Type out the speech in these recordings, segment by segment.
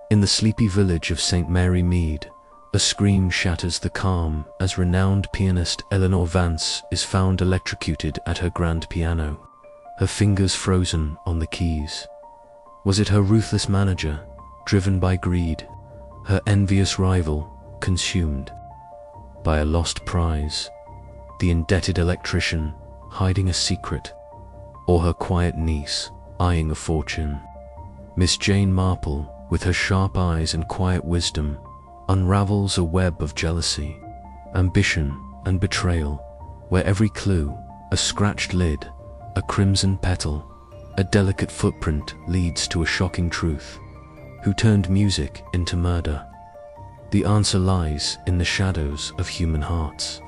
In the sleepy village of St. Mary Mead, a scream shatters the calm as renowned pianist Eleanor Vance is found electrocuted at her grand piano, her fingers frozen on the keys. Was it her ruthless manager, driven by greed, her envious rival, consumed by a lost prize, the indebted electrician hiding a secret, or her quiet niece eyeing a fortune? Miss Jane Marple, with her sharp eyes and quiet wisdom, unravels a web of jealousy, ambition, and betrayal, where every clue, a scratched lid, a crimson petal, a delicate footprint leads to a shocking truth. Who turned music into murder? The answer lies in the shadows of human hearts.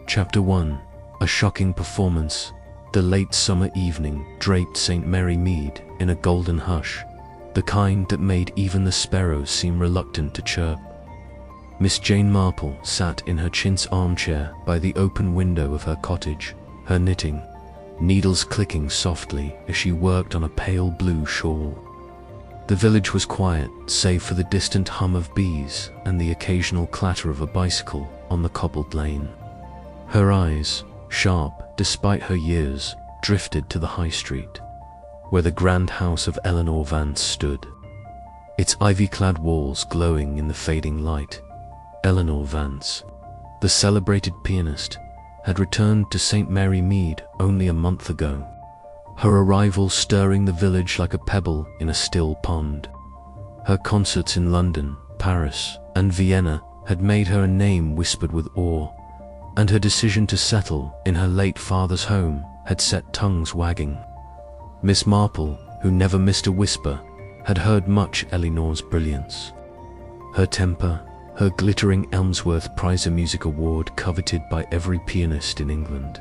Chapter 1. A shocking performance. The late summer evening draped St. Mary Mead in a golden hush, the kind that made even the sparrows seem reluctant to chirp. Miss Jane Marple sat in her chintz armchair by the open window of her cottage, her knitting, needles clicking softly as she worked on a pale blue shawl. The village was quiet, save for the distant hum of bees and the occasional clatter of a bicycle on the cobbled lane. Her eyes, sharp despite her years, drifted to the high street, where the grand house of Eleanor Vance stood, its ivy-clad walls glowing in the fading light. Eleanor Vance, the celebrated pianist, had returned to St. Mary Mead only a month ago, her arrival stirring the village like a pebble in a still pond. Her concerts in London, Paris, and Vienna had made her a name whispered with awe, and her decision to settle in her late father's home had set tongues wagging. Miss Marple, who never missed a whisper, had heard much Eleanor's brilliance. Her temper, her glittering Elmsworth Prize Music Award coveted by every pianist in England.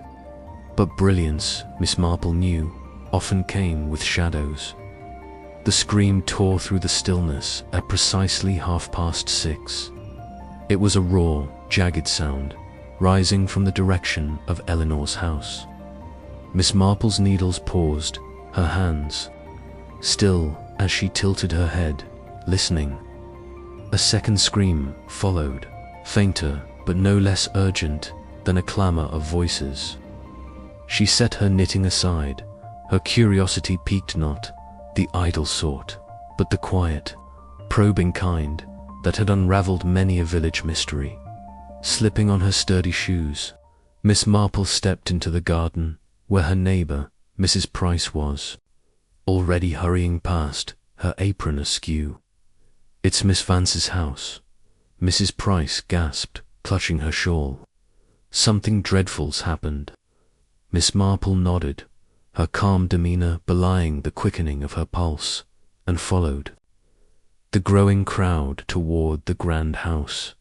But brilliance, Miss Marple knew, often came with shadows. The scream tore through the stillness at precisely 6:30. It was a raw, jagged sound, rising from the direction of Eleanor's house. Miss Marple's needles paused, her hands still as she tilted her head, listening. A second scream followed, fainter but no less urgent than a clamor of voices. She set her knitting aside, her curiosity piqued not, the idle sort, but the quiet, probing kind that had unraveled many a village mystery. Slipping on her sturdy shoes, Miss Marple stepped into the garden where her neighbor, Mrs. Price, was, already hurrying past, her apron askew. "It's Miss Vance's house," Mrs. Price gasped, clutching her shawl. "Something dreadful's happened." Miss Marple nodded, her calm demeanor belying the quickening of her pulse, and followed the growing crowd toward the grand house.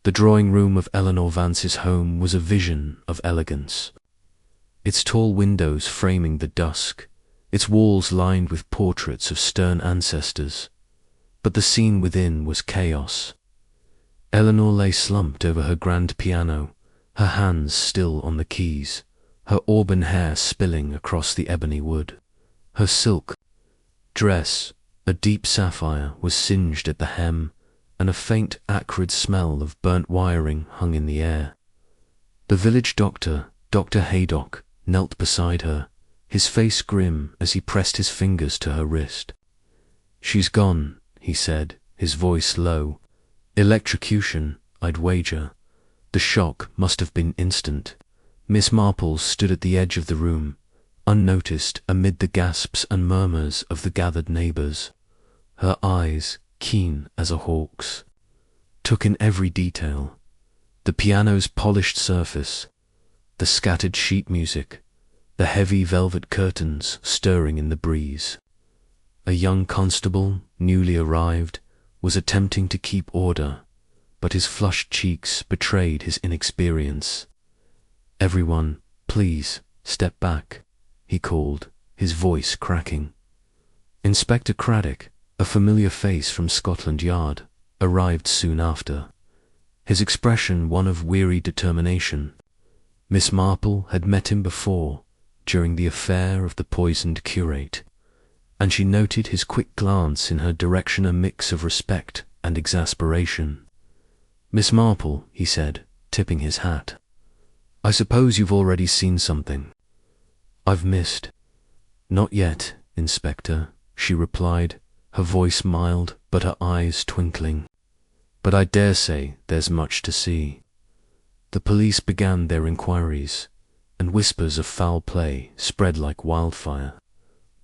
The drawing room of Eleanor Vance's home was a vision of elegance, its tall windows framing the dusk, its walls lined with portraits of stern ancestors. But the scene within was chaos. Eleanor lay slumped over her grand piano, her hands still on the keys, her auburn hair spilling across the ebony wood. Her silk dress, a deep sapphire, was singed at the hem, and a faint, acrid smell of burnt wiring hung in the air. The village doctor, Dr. Haydock, knelt beside her, his face grim as he pressed his fingers to her wrist. "She's gone," he said, his voice low. "Electrocution, I'd wager. The shock must have been instant." Miss Marple stood at the edge of the room, unnoticed amid the gasps and murmurs of the gathered neighbors. Her eyes, keen as a hawk's, took in every detail: the piano's polished surface, the scattered sheet music, the heavy velvet curtains stirring in the breeze. A young constable, newly arrived, was attempting to keep order, but his flushed cheeks betrayed his inexperience. "Everyone, please, step back," he called, his voice cracking. Inspector Craddock, a familiar face from Scotland Yard, arrived soon after, his expression one of weary determination. Miss Marple had met him before, during the affair of the poisoned curate, and she noted his quick glance in her direction, a mix of respect and exasperation. "Miss Marple," he said, tipping his hat. "I suppose you've already seen something I've missed." "Not yet, Inspector," she replied, her voice mild but her eyes twinkling. "But I dare say there's much to see." The police began their inquiries, and whispers of foul play spread like wildfire.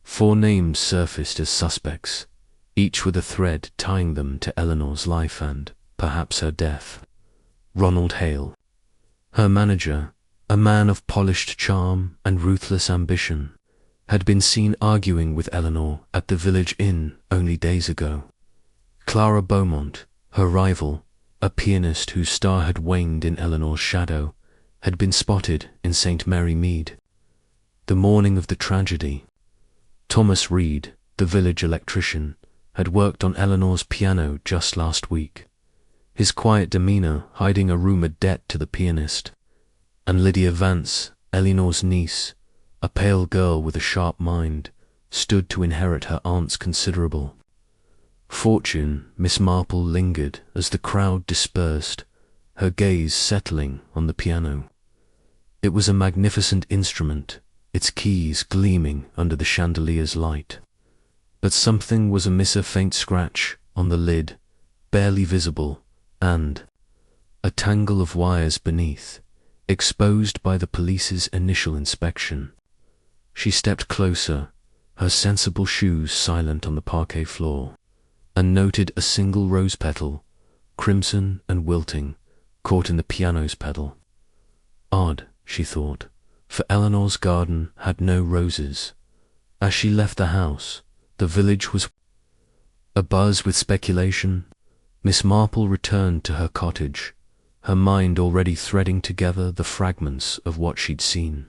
4 names surfaced as suspects, each with a thread tying them to Eleanor's life and, perhaps, her death. Ronald Hale, her manager, a man of polished charm and ruthless ambition, had been seen arguing with Eleanor at the village inn only days ago. Clara Beaumont, her rival, a pianist whose star had waned in Eleanor's shadow, had been spotted in St. Mary Mead the morning of the tragedy. Thomas Reed, the village electrician, had worked on Eleanor's piano just last week, his quiet demeanor hiding a rumored debt to the pianist. And Lydia Vance, Eleanor's niece, a pale girl with a sharp mind, stood to inherit her aunt's considerable fortune. Miss Marple lingered as the crowd dispersed, her gaze settling on the piano. It was a magnificent instrument, its keys gleaming under the chandelier's light. But something was amiss, a faint scratch on the lid, barely visible, and a tangle of wires beneath, exposed by the police's initial inspection. She stepped closer, her sensible shoes silent on the parquet floor, and noted a single rose petal, crimson and wilting, caught in the piano's pedal. Odd, she thought, for Eleanor's garden had no roses. As she left the house, the village was abuzz with speculation. Miss Marple returned to her cottage, her mind already threading together the fragments of what she'd seen.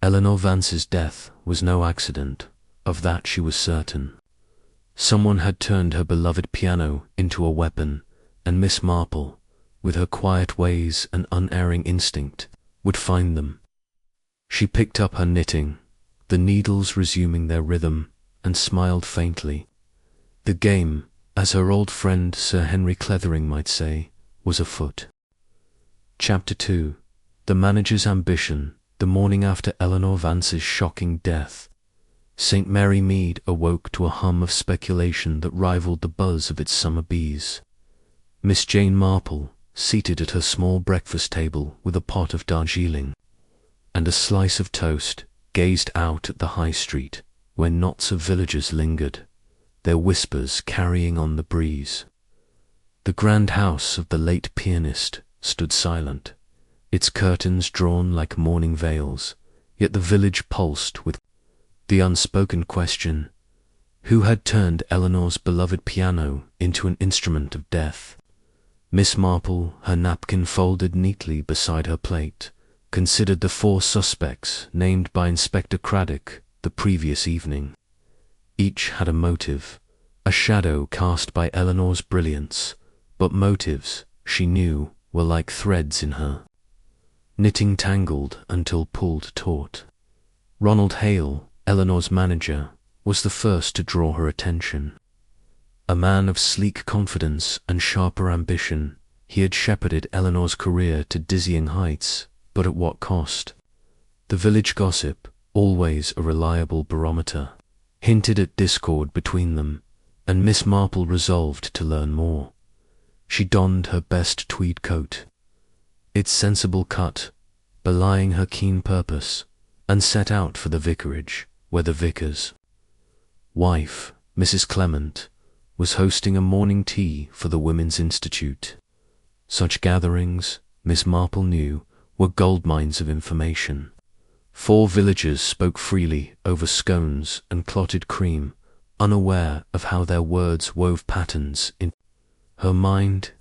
Eleanor Vance's death was no accident, of that she was certain. Someone had turned her beloved piano into a weapon, and Miss Marple, with her quiet ways and unerring instinct, would find them. She picked up her knitting, the needles resuming their rhythm, and smiled faintly. The game, as her old friend Sir Henry Clethering might say, was afoot. Chapter 2. The manager's ambition. The morning after Eleanor Vance's shocking death, St. Mary Mead awoke to a hum of speculation that rivaled the buzz of its summer bees. Miss Jane Marple, seated at her small breakfast table with a pot of Darjeeling and a slice of toast, gazed out at the high street, where knots of villagers lingered, their whispers carrying on the breeze. The grand house of the late pianist stood silent, its curtains drawn like mourning veils, yet the village pulsed with the unspoken question: who had turned Eleanor's beloved piano into an instrument of death? Miss Marple, her napkin folded neatly beside her plate, considered the 4 suspects named by Inspector Craddock the previous evening. Each had a motive, a shadow cast by Eleanor's brilliance, but motives, she knew, were like threads in her, knitting tangled until pulled taut. Ronald Hale, Eleanor's manager, was the first to draw her attention. A man of sleek confidence and sharper ambition, he had shepherded Eleanor's career to dizzying heights, but at what cost? The village gossip, always a reliable barometer, hinted at discord between them, and Miss Marple resolved to learn more. She donned her best tweed coat, its sensible cut belying her keen purpose, and set out for the vicarage, where the vicar's wife, Mrs. Clement, was hosting a morning tea for the Women's Institute. Such gatherings, Miss Marple knew, were gold mines of information. 4 villagers spoke freely over scones and clotted cream, unaware of how their words wove patterns in her mind.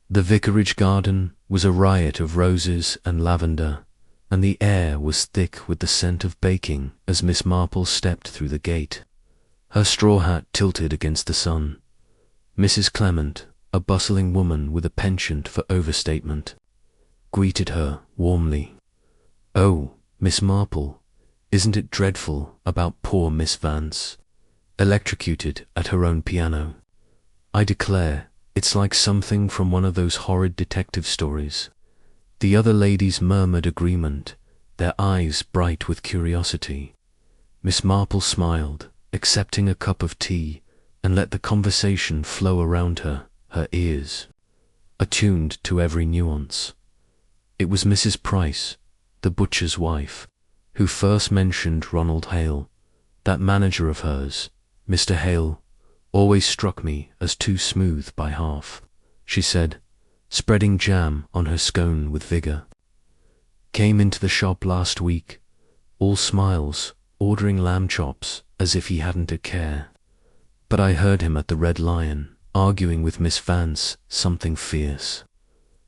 The vicarage garden was a riot of roses and lavender, and the air was thick with the scent of baking as Miss Marple stepped through the gate, her straw hat tilted against the sun. Mrs. Clement, a bustling woman with a penchant for overstatement, greeted her warmly. "Oh, Miss Marple, isn't it dreadful about poor Miss Vance?" electrocuted at her own piano. I declare, it's like something from one of those horrid detective stories. The other ladies murmured agreement, their eyes bright with curiosity. Miss Marple smiled, accepting a cup of tea, and let the conversation flow around her, her ears attuned to every nuance. It was Mrs. Price, the butcher's wife, who first mentioned Ronald Hale. That manager of hers, Mr. Hale, always struck me as too smooth by half, she said, spreading jam on her scone with vigor. Came into the shop last week, all smiles, ordering lamb chops as if he hadn't a care. But I heard him at the Red Lion, arguing with Miss Vance something fierce.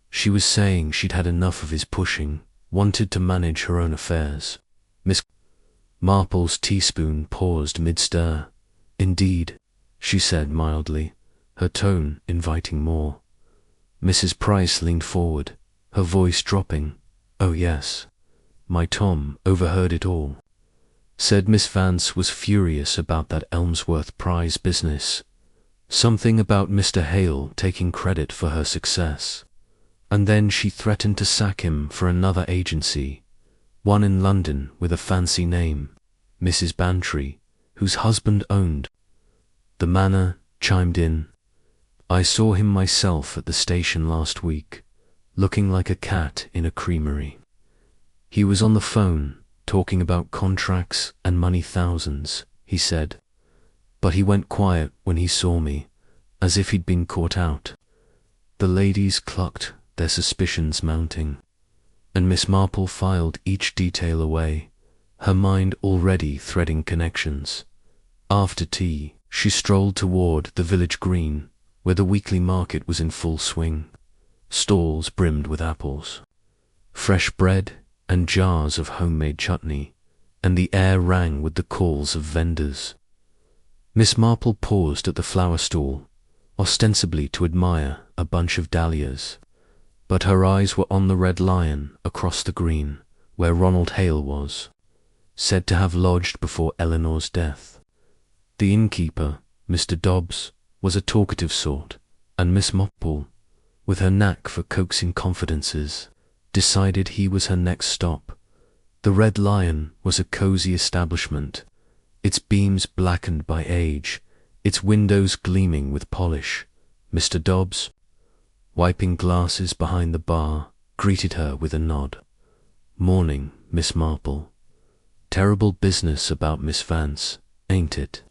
She was saying she'd had enough of his pushing, wanted to manage her own affairs. Miss Marple's teaspoon paused mid-stir. Indeed, she said mildly, her tone inviting more. Mrs. Price leaned forward, her voice dropping. Oh yes, my Tom overheard it all. Said Miss Vance was furious about that Elmsworth prize business. Something about Mr. Hale taking credit for her success. And then she threatened to sack him for another agency, one in London with a fancy name, Mrs. Bantry, whose husband owned the manor, chimed in. I saw him myself at the station last week, looking like a cat in a creamery. He was on the phone, talking about contracts and money thousands, he said. But he went quiet when he saw me, as if he'd been caught out. The ladies clucked, their suspicions mounting, and Miss Marple filed each detail away, her mind already threading connections. After tea, she strolled toward the village green, where the weekly market was in full swing. Stalls brimmed with apples, fresh bread, and jars of homemade chutney, and the air rang with the calls of vendors. Miss Marple paused at the flower stall, ostensibly to admire a bunch of dahlias, but her eyes were on the Red Lion across the green, where Ronald Hale was, said to have lodged before Eleanor's death. The innkeeper, Mr. Dobbs, was a talkative sort, and Miss Marple, with her knack for coaxing confidences, decided he was her next stop. The Red Lion was a cozy establishment, its beams blackened by age, its windows gleaming with polish. Mr. Dobbs, wiping glasses behind the bar, greeted her with a nod. Morning, Miss Marple. Terrible business about Miss Vance, ain't it?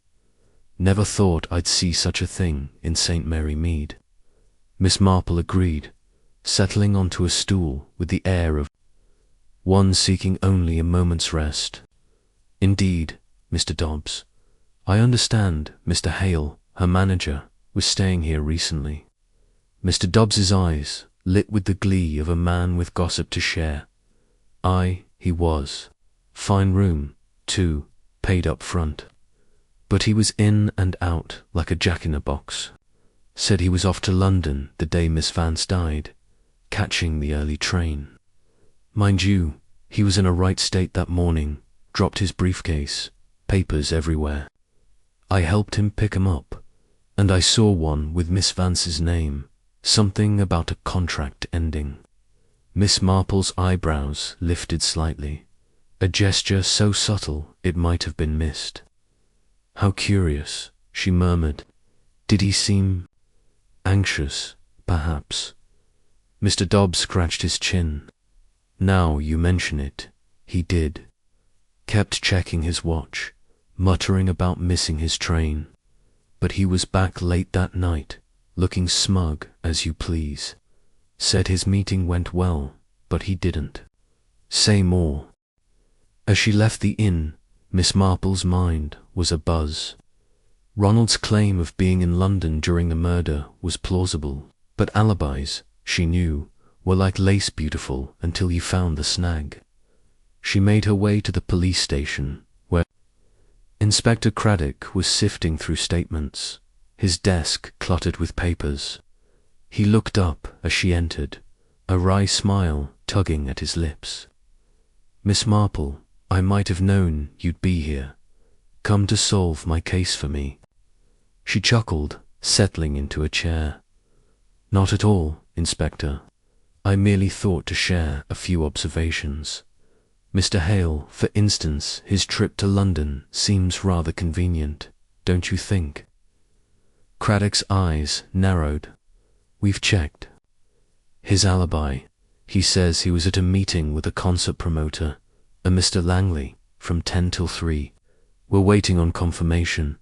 Never thought I'd see such a thing in St. Mary Mead. Miss Marple agreed, settling onto a stool with the air of one seeking only a moment's rest. Indeed, Mr. Dobbs, I understand Mr. Hale, her manager, was staying here recently. Mr. Dobbs's eyes lit with the glee of a man with gossip to share. Aye, he was. Fine room, too, paid up front. But he was in and out like a jack-in-a-box. Said he was off to London the day Miss Vance died, catching the early train. Mind you, he was in a right state that morning, dropped his briefcase, papers everywhere. I helped him pick 'em up, and I saw one with Miss Vance's name, something about a contract ending. Miss Marple's eyebrows lifted slightly, a gesture so subtle it might have been missed. How curious, she murmured. Did he seem anxious, perhaps? Mr. Dobbs scratched his chin. Now you mention it, he did. Kept checking his watch, muttering about missing his train. But he was back late that night, looking smug as you please. Said his meeting went well, but he didn't say more. As she left the inn, Miss Marple's mind was abuzz. Ronald's claim of being in London during the murder was plausible, but alibis, she knew, were like lace beautiful until you found the snag. She made her way to the police station, where Inspector Craddock was sifting through statements, his desk cluttered with papers. He looked up as she entered, a wry smile tugging at his lips. Miss Marple, I might have known you'd be here. come to solve my case for me." She chuckled, settling into a chair. "Not at all, Inspector. I merely thought to share a few observations. Mr. Hale, for instance, his trip to London seems rather convenient, don't you think?" Craddock's eyes narrowed. "We've checked. His alibi, he says he was at a meeting with a concert promoter, a Mr. Langley, from 10 till 3. We're waiting on confirmation,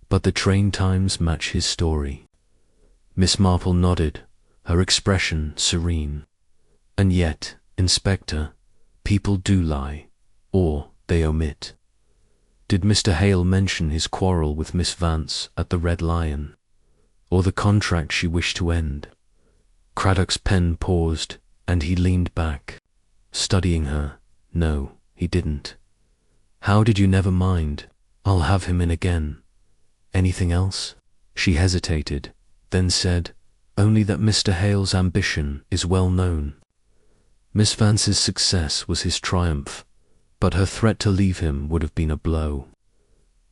but the train times match his story." Miss Marple nodded, her expression serene. "And yet, Inspector, people do lie, or they omit. Did Mr. Hale mention his quarrel with Miss Vance at the Red Lion, or the contract she wished to end?" Craddock's pen paused, and he leaned back, studying her. "No, he didn't." "How did you never mind? I'll have him in again. Anything else?" She hesitated, then said, "Only that Mr. Hale's ambition is well known. Miss Vance's success was his triumph, but her threat to leave him would have been a blow.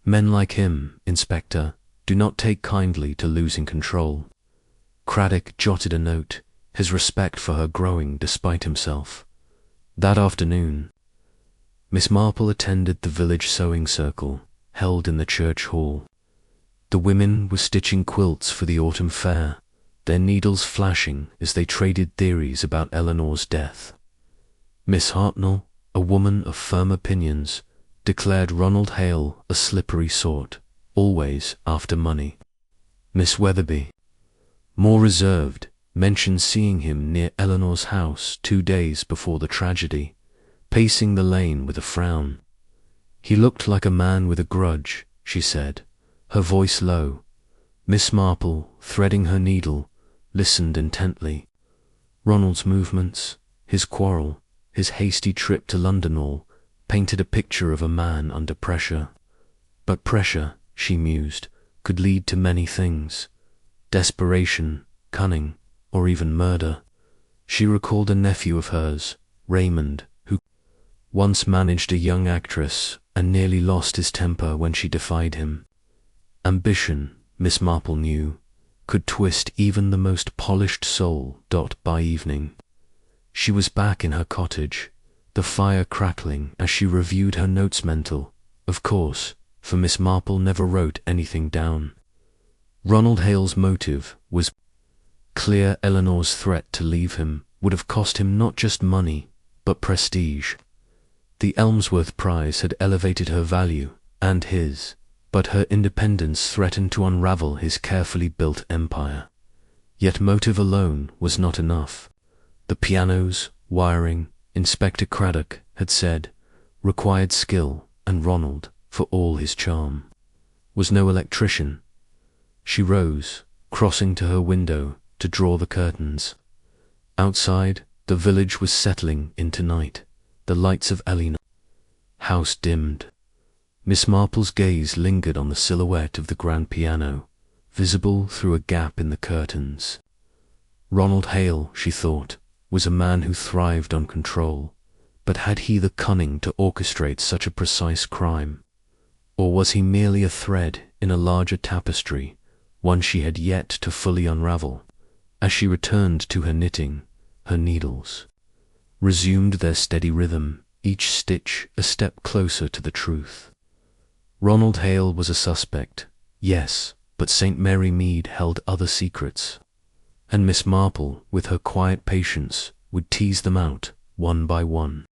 Men like him, Inspector, do not take kindly to losing control." Craddock jotted a note, his respect for her growing despite himself. That afternoon, Miss Marple attended the village sewing circle, held in the church hall. The women were stitching quilts for the autumn fair, their needles flashing as they traded theories about Eleanor's death. Miss Hartnell, a woman of firm opinions, declared Ronald Hale a slippery sort, always after money. Miss Weatherby, more reserved, mentioned seeing him near Eleanor's house 2 days before the tragedy, pacing the lane with a frown. "He looked like a man with a grudge," she said, her voice low. Miss Marple, threading her needle, listened intently. Ronald's movements, his quarrel, his hasty trip to London all painted a picture of a man under pressure. But pressure, she mused, could lead to many things: desperation, cunning, or even murder. She recalled a nephew of hers, Raymond, who once managed a young actress and nearly lost his temper when she defied him. Ambition, Miss Marple knew, could twist even the most polished soul. By evening, she was back in her cottage, the fire crackling as she reviewed her notes mental, of course, for Miss Marple never wrote anything down. Ronald Hale's motive was clear. Eleanor's threat to leave him would have cost him not just money, but prestige. The Elmsworth Prize had elevated her value, and his, but her independence threatened to unravel his carefully built empire. Yet motive alone was not enough. The pianos, wiring, Inspector Craddock had said, required skill, and Ronald, for all his charm, was no electrician. She rose, crossing to her window to draw the curtains. Outside, the village was settling into night, the lights of Eleanor's house dimmed. Miss Marple's gaze lingered on the silhouette of the grand piano, visible through a gap in the curtains. Ronald Hale, she thought, was a man who thrived on control, but had he the cunning to orchestrate such a precise crime? Or was he merely a thread in a larger tapestry, one she had yet to fully unravel? As she returned to her knitting, her needles resumed their steady rhythm, each stitch a step closer to the truth. Ronald Hale was a suspect, yes, but St. Mary Mead held other secrets, and Miss Marple, with her quiet patience, would tease them out one by one.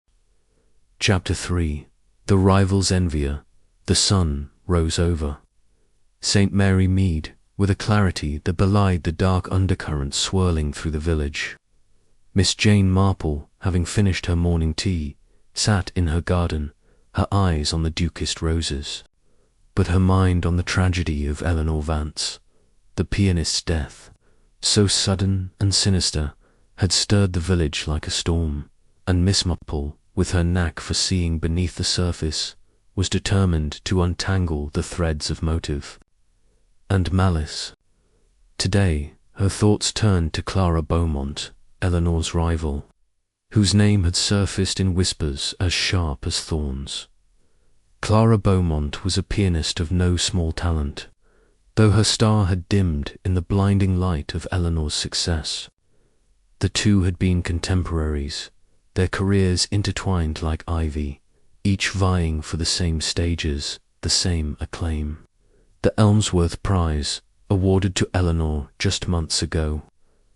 Chapter 3. The Rival's Envier. The sun rose over St. Mary Mead with a clarity that belied the dark undercurrent swirling through the village. Miss Jane Marple, having finished her morning tea, sat in her garden, her eyes on the Dukeist roses, but her mind on the tragedy of Eleanor Vance. The pianist's death, so sudden and sinister, had stirred the village like a storm, and Miss Marple, with her knack for seeing beneath the surface, was determined to untangle the threads of motive and malice. Today, her thoughts turned to Clara Beaumont, Eleanor's rival, whose name had surfaced in whispers as sharp as thorns. Clara Beaumont was a pianist of no small talent, though her star had dimmed in the blinding light of Eleanor's success. The two had been contemporaries, their careers intertwined like ivy, each vying for the same stages, the same acclaim. The Elmsworth Prize, awarded to Eleanor just months ago,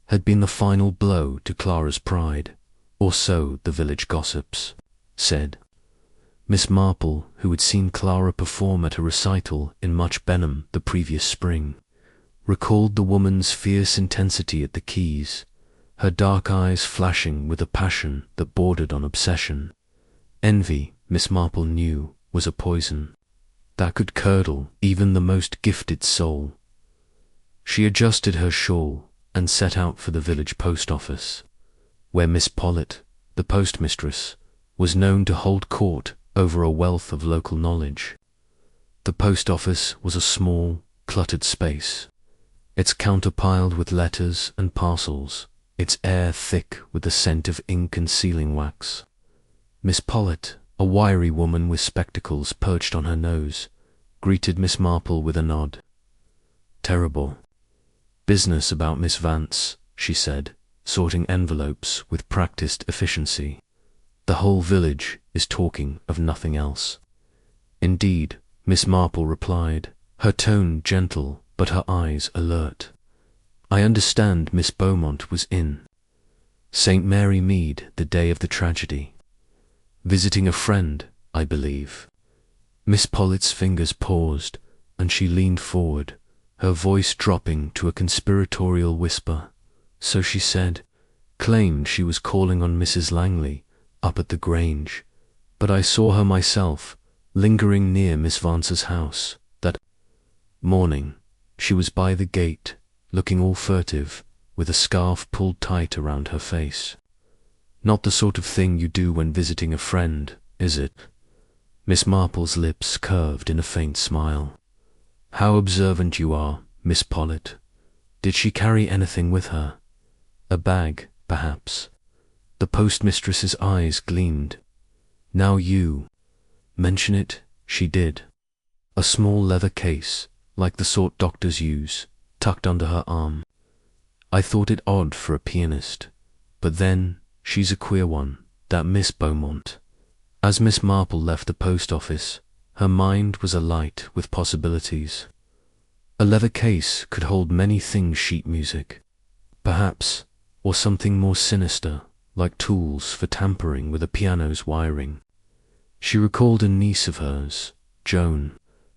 had been the final blow to Clara's pride, or so the village gossips said. Miss Marple, who had seen Clara perform at a recital in Much Benham the previous spring, recalled the woman's fierce intensity at the keys, her dark eyes flashing with a passion that bordered on obsession. Envy, Miss Marple knew, was a poison that could curdle even the most gifted soul. She adjusted her shawl and set out for the village post office, where Miss Pollitt, the postmistress, was known to hold court over a wealth of local knowledge. The post office was a small, cluttered space, its counter piled with letters and parcels, its air thick with the scent of ink and sealing wax. Miss Pollitt, a wiry woman with spectacles perched on her nose, greeted Miss Marple with a nod. "Terrible business about Miss Vance," she said, sorting envelopes with practiced efficiency. "The whole village is talking of nothing else." "Indeed," Miss Marple replied, her tone gentle but her eyes alert. "I understand Miss Beaumont was in St. Mary Mead the day of the tragedy. Visiting a friend, I believe." Miss Pollitt's fingers paused, and she leaned forward, her voice dropping to a conspiratorial whisper. "So she said, claimed she was calling on Mrs. Langley up at the Grange, but I saw her myself, lingering near Miss Vance's house. That morning, she was by the gate, looking all furtive, with a scarf pulled tight around her face. Not the sort of thing you do when visiting a friend, is it?" Miss Marple's lips curved in a faint smile. "How observant you are, Miss Pollitt. Did she carry anything with her? A bag, perhaps?" The postmistress's eyes gleamed. "Now you mention it, she did. A small leather case, like the sort doctors use, tucked under her arm. I thought it odd for a pianist, but then she's a queer one, that Miss Beaumont." As Miss Marple left the post office, her mind was alight with possibilities. A leather case could hold many things sheet music, perhaps, or something more sinister, like tools for tampering with a piano's wiring. She recalled a niece of hers, Joan,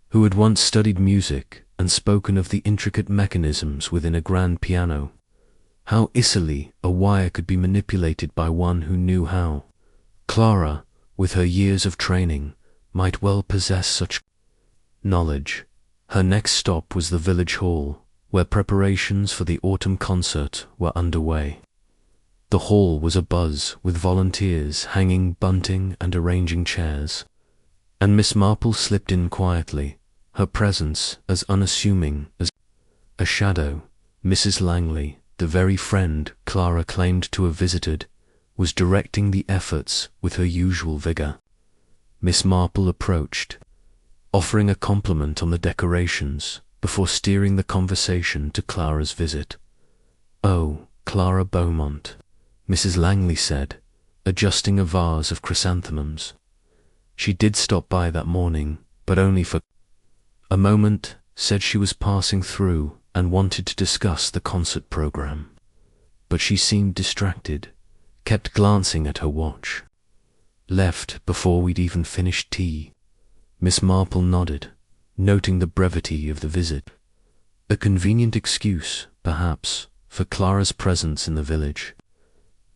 who had once studied music and spoken of the intricate mechanisms within a grand piano, how easily a wire could be manipulated by one who knew how. Clara, with her years of training, might well possess such knowledge. Her next stop was the village hall, where preparations for the autumn concert were underway. The hall was abuzz with volunteers hanging bunting and arranging chairs, and Miss Marple slipped in quietly, her presence as unassuming as a shadow. Mrs. Langley, the very friend Clara claimed to have visited, was directing the efforts with her usual vigour. Miss Marple approached, offering a compliment on the decorations before steering the conversation to Clara's visit. "Oh, Clara Beaumont," Mrs. Langley said, adjusting a vase of chrysanthemums. "She did stop by that morning, but only for a moment, said she was passing through and wanted to discuss the concert program. But she seemed distracted, kept glancing at her watch. Left before we'd even finished tea." Miss Marple nodded, noting the brevity of the visit. A convenient excuse, perhaps, for Clara's presence in the village.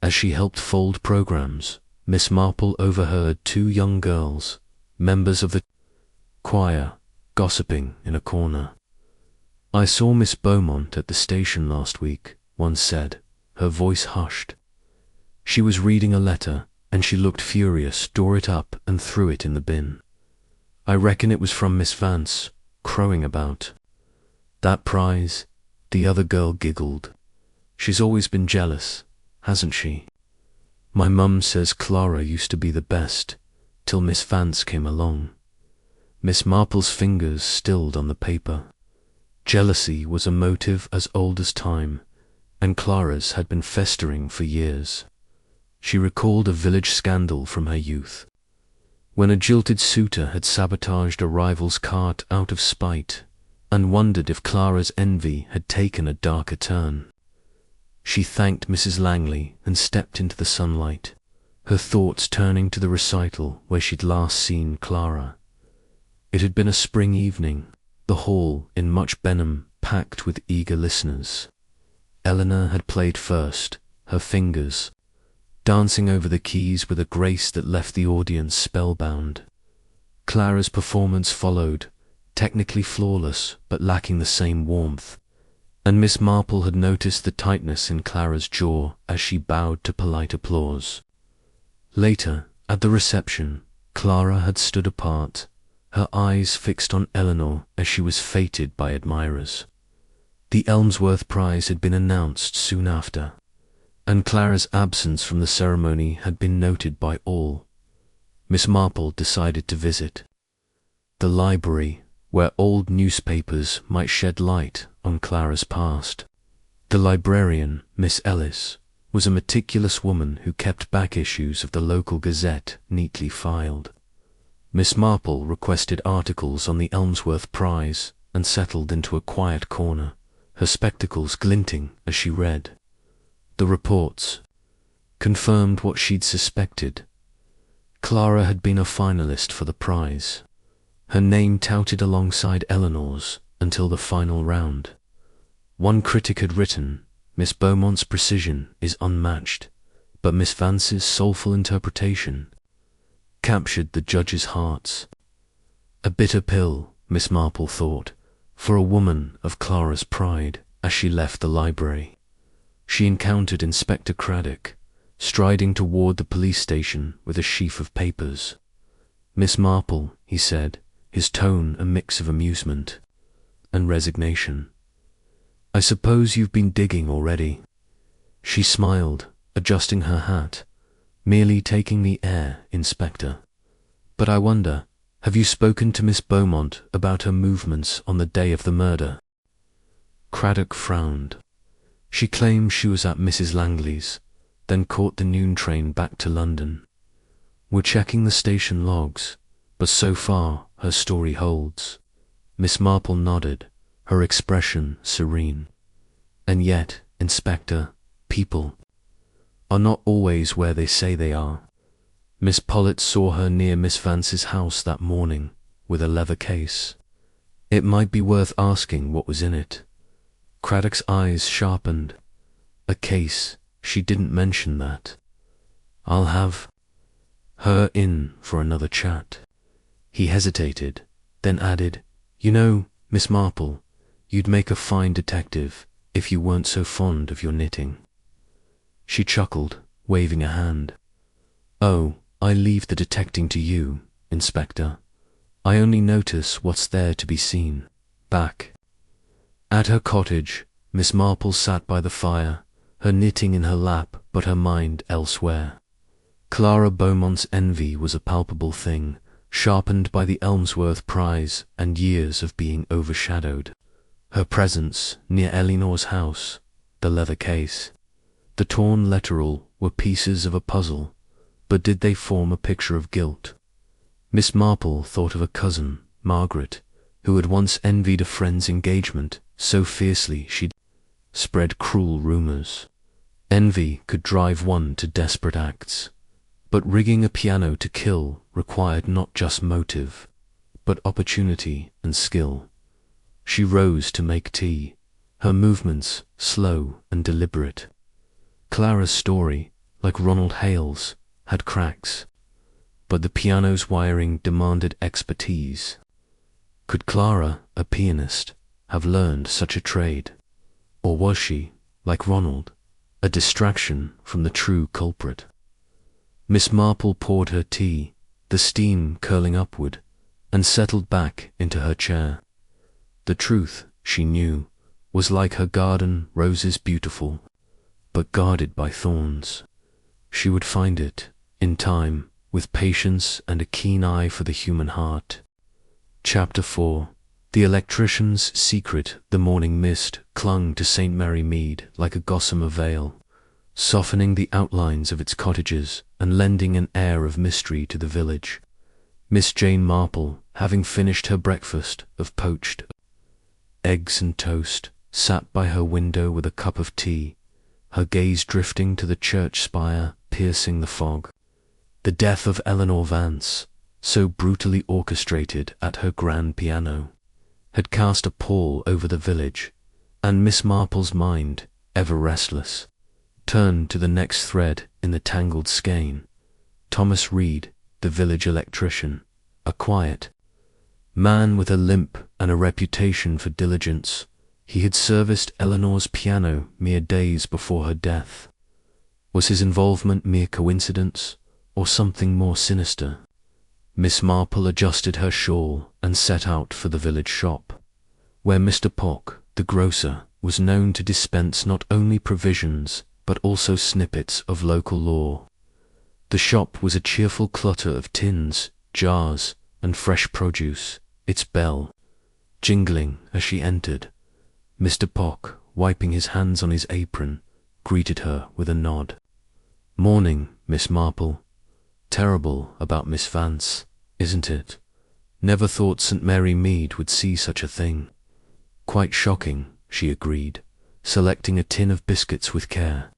As she helped fold programs, Miss Marple overheard two young girls, members of the choir, gossiping in a corner. "I saw Miss Beaumont at the station last week," one said, her voice hushed. "She was reading a letter, and she looked furious, tore it up and threw it in the bin. I reckon it was from Miss Vance, crowing about that prize." The other girl giggled. "She's always been jealous, hasn't she? My mum says Clara used to be the best, till Miss Vance came along." Miss Marple's fingers stilled on the paper. Jealousy was a motive as old as time, and Clara's had been festering for years. She recalled a village scandal from her youth, when a jilted suitor had sabotaged a rival's cart out of spite, and wondered if Clara's envy had taken a darker turn. She thanked Mrs. Langley and stepped into the sunlight, her thoughts turning to the recital where she'd last seen Clara. It had been a spring evening, the hall in Much Benham packed with eager listeners. Eleanor had played first, her fingers dancing over the keys with a grace that left the audience spellbound. Clara's performance followed, technically flawless but lacking the same warmth, and Miss Marple had noticed the tightness in Clara's jaw as she bowed to polite applause. Later, at the reception, Clara had stood apart, her eyes fixed on Eleanor as she was feted by admirers. The Elmsworth Prize had been announced soon after, and Clara's absence from the ceremony had been noted by all. Miss Marple decided to visit the library, where old newspapers might shed light on Clara's past. The librarian, Miss Ellis, was a meticulous woman who kept back issues of the local gazette neatly filed. Miss Marple requested articles on the Elmsworth Prize and settled into a quiet corner, her spectacles glinting as she read. The reports confirmed what she'd suspected. Clara had been a finalist for the prize, her name touted alongside Eleanor's until the final round. One critic had written, "Miss Beaumont's precision is unmatched, but Miss Vance's soulful interpretation captured the judges' hearts." A bitter pill, Miss Marple thought, for a woman of Clara's pride. As she left the library, she encountered Inspector Craddock, striding toward the police station with a sheaf of papers. "Miss Marple," he said, his tone a mix of amusement and resignation, "I suppose you've been digging already." She smiled, adjusting her hat. "Merely taking the air, Inspector. But I wonder, have you spoken to Miss Beaumont about her movements on the day of the murder?" Craddock frowned. She claimed she was at Mrs. Langley's, then caught the noon train back to London. "We're checking the station logs, but so far her story holds." Miss Marple nodded, her expression serene. "And yet, Inspector, people are not always where they say they are. Miss Pollitt saw her near Miss Vance's house that morning, with a leather case. It might be worth asking what was in it." Craddock's eyes sharpened. "A case, she didn't mention that. I'll have her in for another chat." He hesitated, then added, "You know, Miss Marple, you'd make a fine detective if you weren't so fond of your knitting." She chuckled, waving a hand. "Oh, I leave the detecting to you, Inspector. I only notice what's there to be seen." Back at her cottage, Miss Marple sat by the fire, her knitting in her lap but her mind elsewhere. Clara Beaumont's envy was a palpable thing, sharpened by the Elmsworth Prize and years of being overshadowed. Her presence near Eleanor's house, the leather case, the torn letteral were pieces of a puzzle, but did they form a picture of guilt? Miss Marple thought of a cousin, Margaret, who had once envied a friend's engagement so fiercely she'd spread cruel rumors. Envy could drive one to desperate acts, but rigging a piano to kill required not just motive, but opportunity and skill. She rose to make tea, her movements slow and deliberate. Clara's story, like Ronald Hale's, had cracks, but the piano's wiring demanded expertise. Could Clara, a pianist, have learned such a trade? Or was she, like Ronald, a distraction from the true culprit? Miss Marple poured her tea, the steam curling upward, and settled back into her chair. The truth, she knew, was like her garden roses beautiful, but guarded by thorns. She would find it, in time, with patience and a keen eye for the human heart. Chapter 4. The electrician's secret. The morning mist clung to St. Mary Mead like a gossamer veil, softening the outlines of its cottages and lending an air of mystery to the village. Miss Jane Marple, having finished her breakfast of poached eggs and toast, sat by her window with a cup of tea, her gaze drifting to the church spire, piercing the fog. The death of Eleanor Vance, so brutally orchestrated at her grand piano, had cast a pall over the village, and Miss Marple's mind, ever restless, turned to the next thread in the tangled skein. Thomas Reed, the village electrician, a quiet man with a limp and a reputation for diligence, he had serviced Eleanor's piano mere days before her death. Was his involvement mere coincidence, or something more sinister? Miss Marple adjusted her shawl and set out for the village shop, where Mr. Pock, the grocer, was known to dispense not only provisions but also snippets of local lore. The shop was a cheerful clutter of tins, jars, and fresh produce, its bell jingling as she entered. Mr. Pock, wiping his hands on his apron, greeted her with a nod. "Morning, Miss Marple. Terrible about Miss Vance, isn't it? Never thought St. Mary Mead would see such a thing." "Quite shocking," she agreed, selecting a tin of biscuits with care.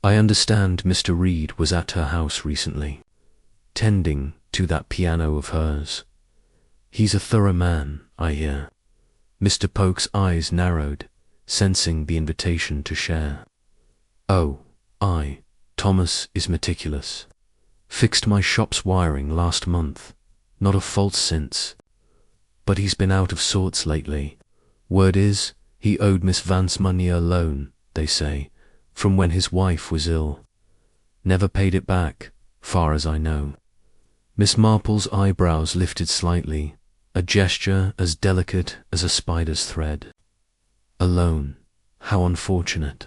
"I understand Mr. Reed was at her house recently, tending to that piano of hers. He's a thorough man, I hear." Mr. Poke's eyes narrowed, sensing the invitation to share. "Oh, Thomas is meticulous. Fixed my shop's wiring last month, not a fault since. But he's been out of sorts lately. Word is, he owed Miss Vance money alone, they say, from when his wife was ill. Never paid it back, far as I know." Miss Marple's eyebrows lifted slightly, a gesture as delicate as a spider's thread. "Alone? How unfortunate.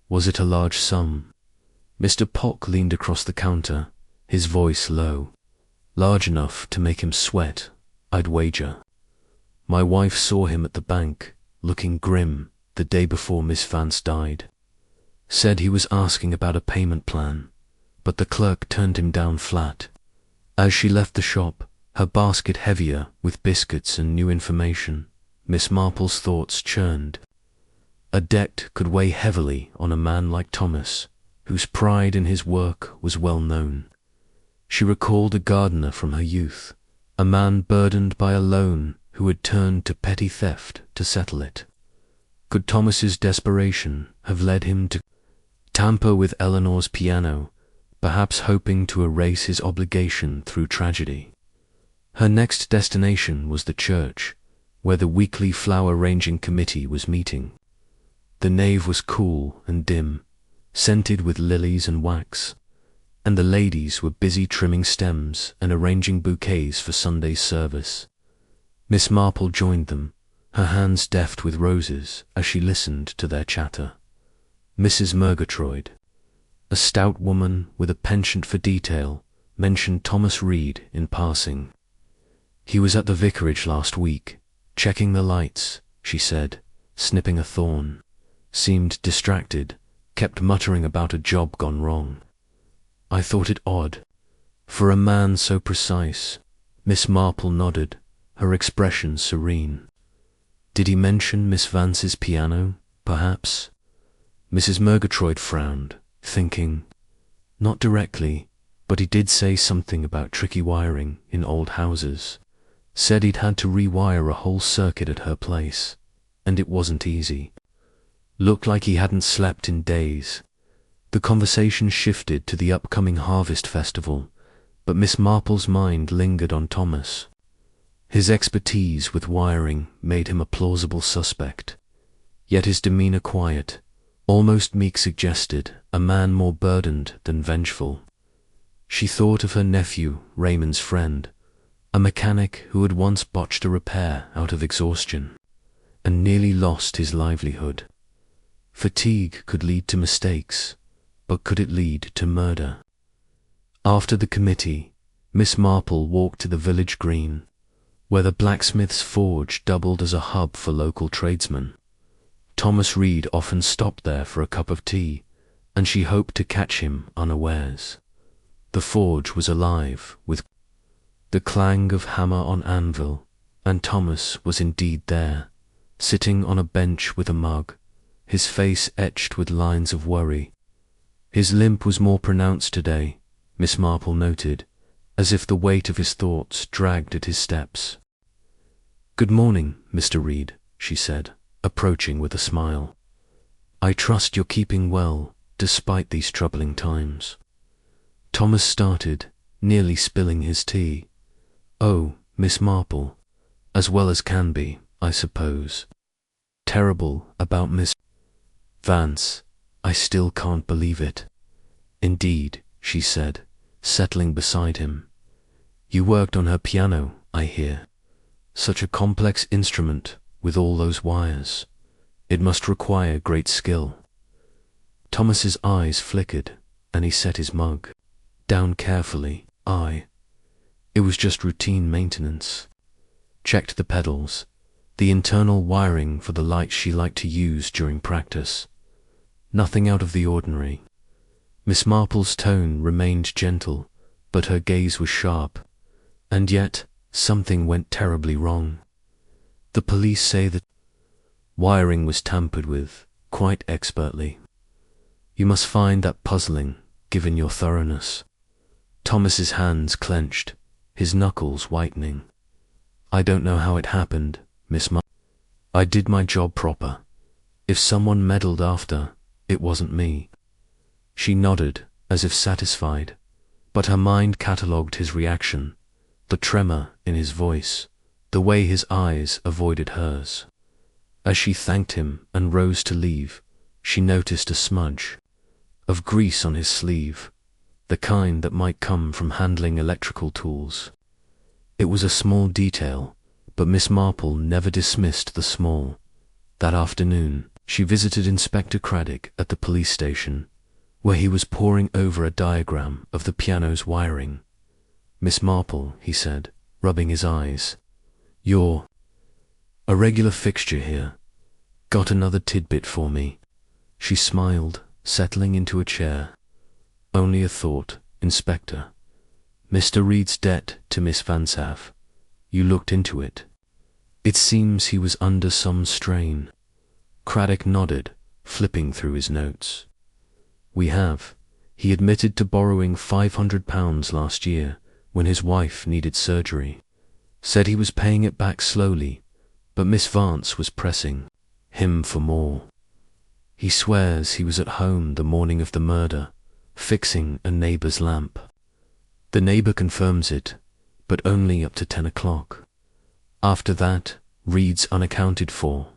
Was it a large sum?" Mr. Pock leaned across the counter, his voice low. "Large enough to make him sweat, I'd wager. My wife saw him at the bank, looking grim, the day before Miss Vance died. Said he was asking about a payment plan, but the clerk turned him down flat. As she left the shop, her basket heavier with biscuits and new information, Miss Marple's thoughts churned. A debt could weigh heavily on a man like Thomas, whose pride in his work was well known. She recalled a gardener from her youth, a man burdened by a loan who had turned to petty theft to settle it. Could Thomas's desperation have led him to tamper with Eleanor's piano, perhaps hoping to erase his obligation through tragedy? Her next destination was the church, where the weekly flower-arranging committee was meeting. The nave was cool and dim, scented with lilies and wax, and the ladies were busy trimming stems and arranging bouquets for Sunday's service. Miss Marple joined them, her hands deft with roses as she listened to their chatter. Mrs. Murgatroyd, a stout woman with a penchant for detail, mentioned Thomas Reed in passing. "He was at the vicarage last week, checking the lights," she said, snipping a thorn. "Seemed distracted, kept muttering about a job gone wrong. I thought it odd. For a man so precise." Miss Marple nodded, her expression serene. "Did he mention Miss Vance's piano, perhaps?" Mrs. Murgatroyd frowned, thinking, "Not directly, but he did say something about tricky wiring in old houses. Said he'd had to rewire a whole circuit at her place, and it wasn't easy. Looked like he hadn't slept in days." The conversation shifted to the upcoming harvest festival, but Miss Marple's mind lingered on Thomas. His expertise with wiring made him a plausible suspect, yet his demeanor quiet, almost meek, suggested a man more burdened than vengeful. She thought of her nephew, Raymond's friend, a mechanic who had once botched a repair out of exhaustion and nearly lost his livelihood. Fatigue could lead to mistakes, but could it lead to murder? After the committee, Miss Marple walked to the village green, where the blacksmith's forge doubled as a hub for local tradesmen. Thomas Reed often stopped there for a cup of tea, and she hoped to catch him unawares. The forge was alive with the clang of hammer on anvil, and Thomas was indeed there, sitting on a bench with a mug, his face etched with lines of worry. His limp was more pronounced today, Miss Marple noted, as if the weight of his thoughts dragged at his steps. "Good morning, Mr. Reed," she said, approaching with a smile. "I trust you're keeping well, despite these troubling times." Thomas started, nearly spilling his tea. "Oh, Miss Marple, as well as can be, I suppose. Terrible about Miss Vance. I still can't believe it." "Indeed," she said, settling beside him. "You worked on her piano, I hear. Such a complex instrument with all those wires. It must require great skill." Thomas's eyes flickered, and he set his mug down carefully. It was just routine maintenance. Checked the pedals, the internal wiring for the light she liked to use during practice. Nothing out of the ordinary. Miss Marple's tone remained gentle, but her gaze was sharp. And yet, something went terribly wrong. The police say that wiring was tampered with, quite expertly. You must find that puzzling, given your thoroughness. Thomas's hands clenched, his knuckles whitening. "I don't know how it happened, Miss Marple. I did my job proper. If someone meddled after, it wasn't me." She nodded, as if satisfied, but her mind catalogued his reaction, the tremor in his voice, the way his eyes avoided hers. As she thanked him and rose to leave, she noticed a smudge of grease on his sleeve, the kind that might come from handling electrical tools. It was a small detail, but Miss Marple never dismissed the small. That afternoon, she visited Inspector Craddock at the police station, where he was poring over a diagram of the piano's wiring. "Miss Marple," he said, rubbing his eyes, "you're a regular fixture here. Got another tidbit for me?" She smiled, settling into a chair. "Only a thought, Inspector. Mr. Reed's debt to Miss Vance. You looked into it. It seems he was under some strain." Craddock nodded, flipping through his notes. "We have. He admitted to borrowing £500 last year when his wife needed surgery. Said he was paying it back slowly, but Miss Vance was pressing him for more. He swears he was at home the morning of the murder, fixing a neighbour's lamp. The neighbour confirms it, but only up to 10 o'clock. After that, Reed's unaccounted for."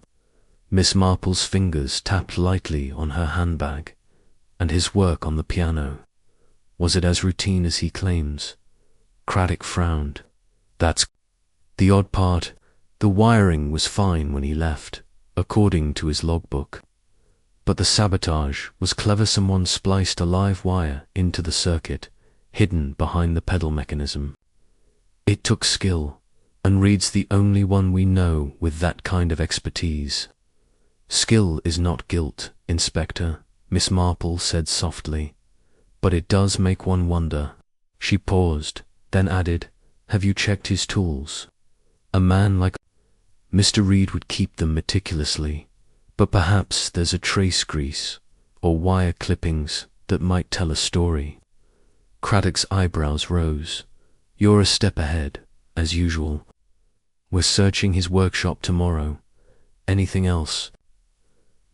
Miss Marple's fingers tapped lightly on her handbag. "And his work on the piano. Was it as routine as he claims?" Craddock frowned. "That's the odd part. The wiring was fine when he left, according to his logbook. But the sabotage was clever. Someone spliced a live wire into the circuit, hidden behind the pedal mechanism. It took skill, and Reed's the only one we know with that kind of expertise." "Skill is not guilt, Inspector," Miss Marple said softly, "but it does make one wonder." She paused, then added, "Have you checked his tools? A man like Mr. Reed would keep them meticulously, but perhaps there's a trace grease or wire clippings that might tell a story." Craddock's eyebrows rose. "You're a step ahead, as usual. We're searching his workshop tomorrow. Anything else?"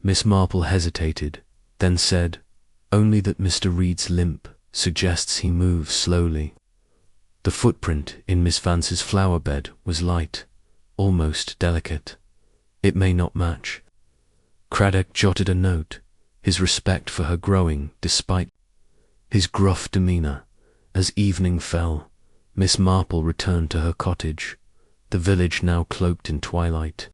Miss Marple hesitated, then said, "Only that Mr. Reed's limp suggests he moves slowly. The footprint in Miss Vance's flower bed was light, almost delicate. It may not match." Craddock jotted a note, his respect for her growing despite his gruff demeanour. As evening fell, Miss Marple returned to her cottage, the village now cloaked in twilight.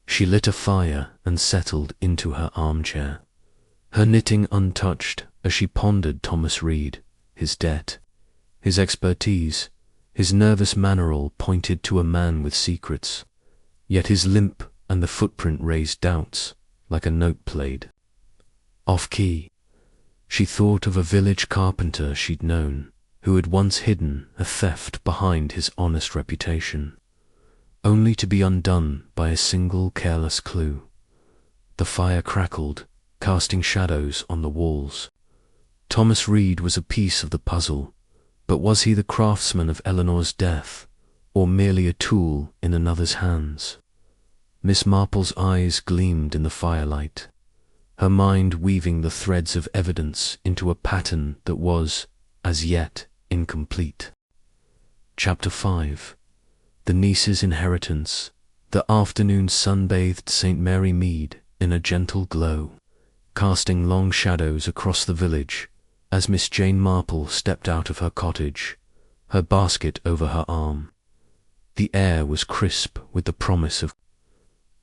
She lit a fire and settled into her armchair, her knitting untouched as she pondered Thomas Reed, his debt, his expertise, His nervous manner all pointed to a man with secrets, yet his limp and the footprint raised doubts, like a note played off-key. She thought of a village carpenter she'd known, who had once hidden a theft behind his honest reputation, only to be undone by a single careless clue. The fire crackled, casting shadows on the walls. Thomas Reed was a piece of the puzzle, but was he the craftsman of Eleanor's death, or merely a tool in another's hands? Miss Marple's eyes gleamed in the firelight, her mind weaving the threads of evidence into a pattern that was, as yet, incomplete. Chapter 5. The niece's inheritance. The afternoon sun-bathed St. Mary Mead in a gentle glow, casting long shadows across the village as Miss Jane Marple stepped out of her cottage, her basket over her arm. The air was crisp with the promise of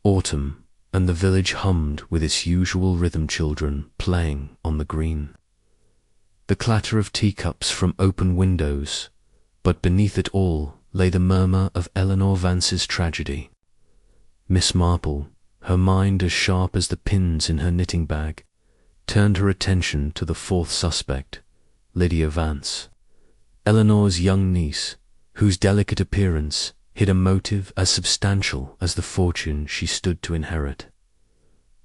autumn, and the village hummed with its usual rhythm, children playing on the green. The clatter of teacups from open windows, but beneath it all lay the murmur of Eleanor Vance's tragedy. Miss Marple, her mind as sharp as the pins in her knitting bag, turned her attention to the fourth suspect, Lydia Vance, Eleanor's young niece, whose delicate appearance hid a motive as substantial as the fortune she stood to inherit.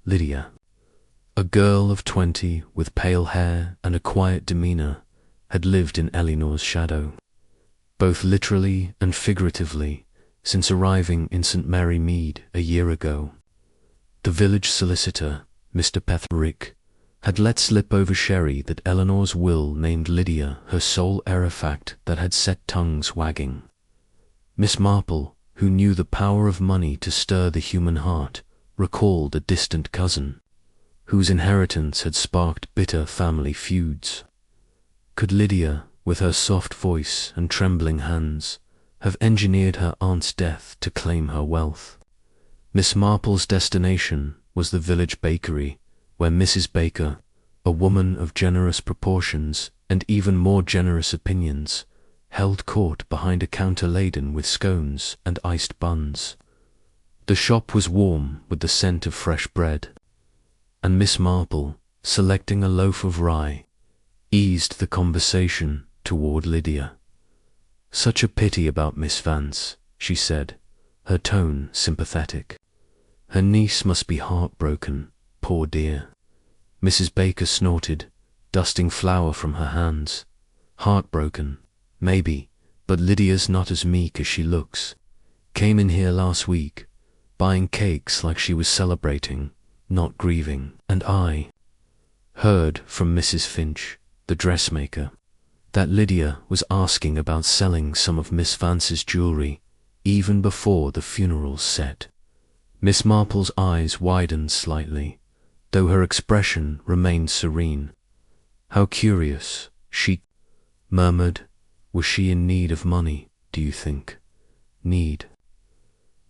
Lydia, a girl of 20 with pale hair and a quiet demeanour, had lived in Eleanor's shadow, both literally and figuratively, since arriving in St. Mary Mead a year ago. The village solicitor, Mr. Petherick, had let slip over Sherry that Eleanor's will named Lydia her sole heir, a fact that had set tongues wagging. Miss Marple, who knew the power of money to stir the human heart, recalled a distant cousin, whose inheritance had sparked bitter family feuds. Could Lydia, with her soft voice and trembling hands, have engineered her aunt's death to claim her wealth? Miss Marple's destination was the village bakery, where Mrs. Baker, a woman of generous proportions and even more generous opinions, held court behind a counter laden with scones and iced buns. The shop was warm with the scent of fresh bread, and Miss Marple, selecting a loaf of rye, eased the conversation toward Lydia. "Such a pity about Miss Vance," she said, her tone sympathetic. "Her niece must be heartbroken, poor dear." Mrs. Baker snorted, dusting flour from her hands. "Heartbroken, maybe, but Lydia's not as meek as she looks. Came in here last week, buying cakes like she was celebrating, not grieving. And I heard from Mrs. Finch, the dressmaker, that Lydia was asking about selling some of Miss Vance's jewellery even before the funeral's set." Miss Marple's eyes widened slightly, though her expression remained serene. "How curious," she murmured. "Was she in need of money, do you think?" "Need?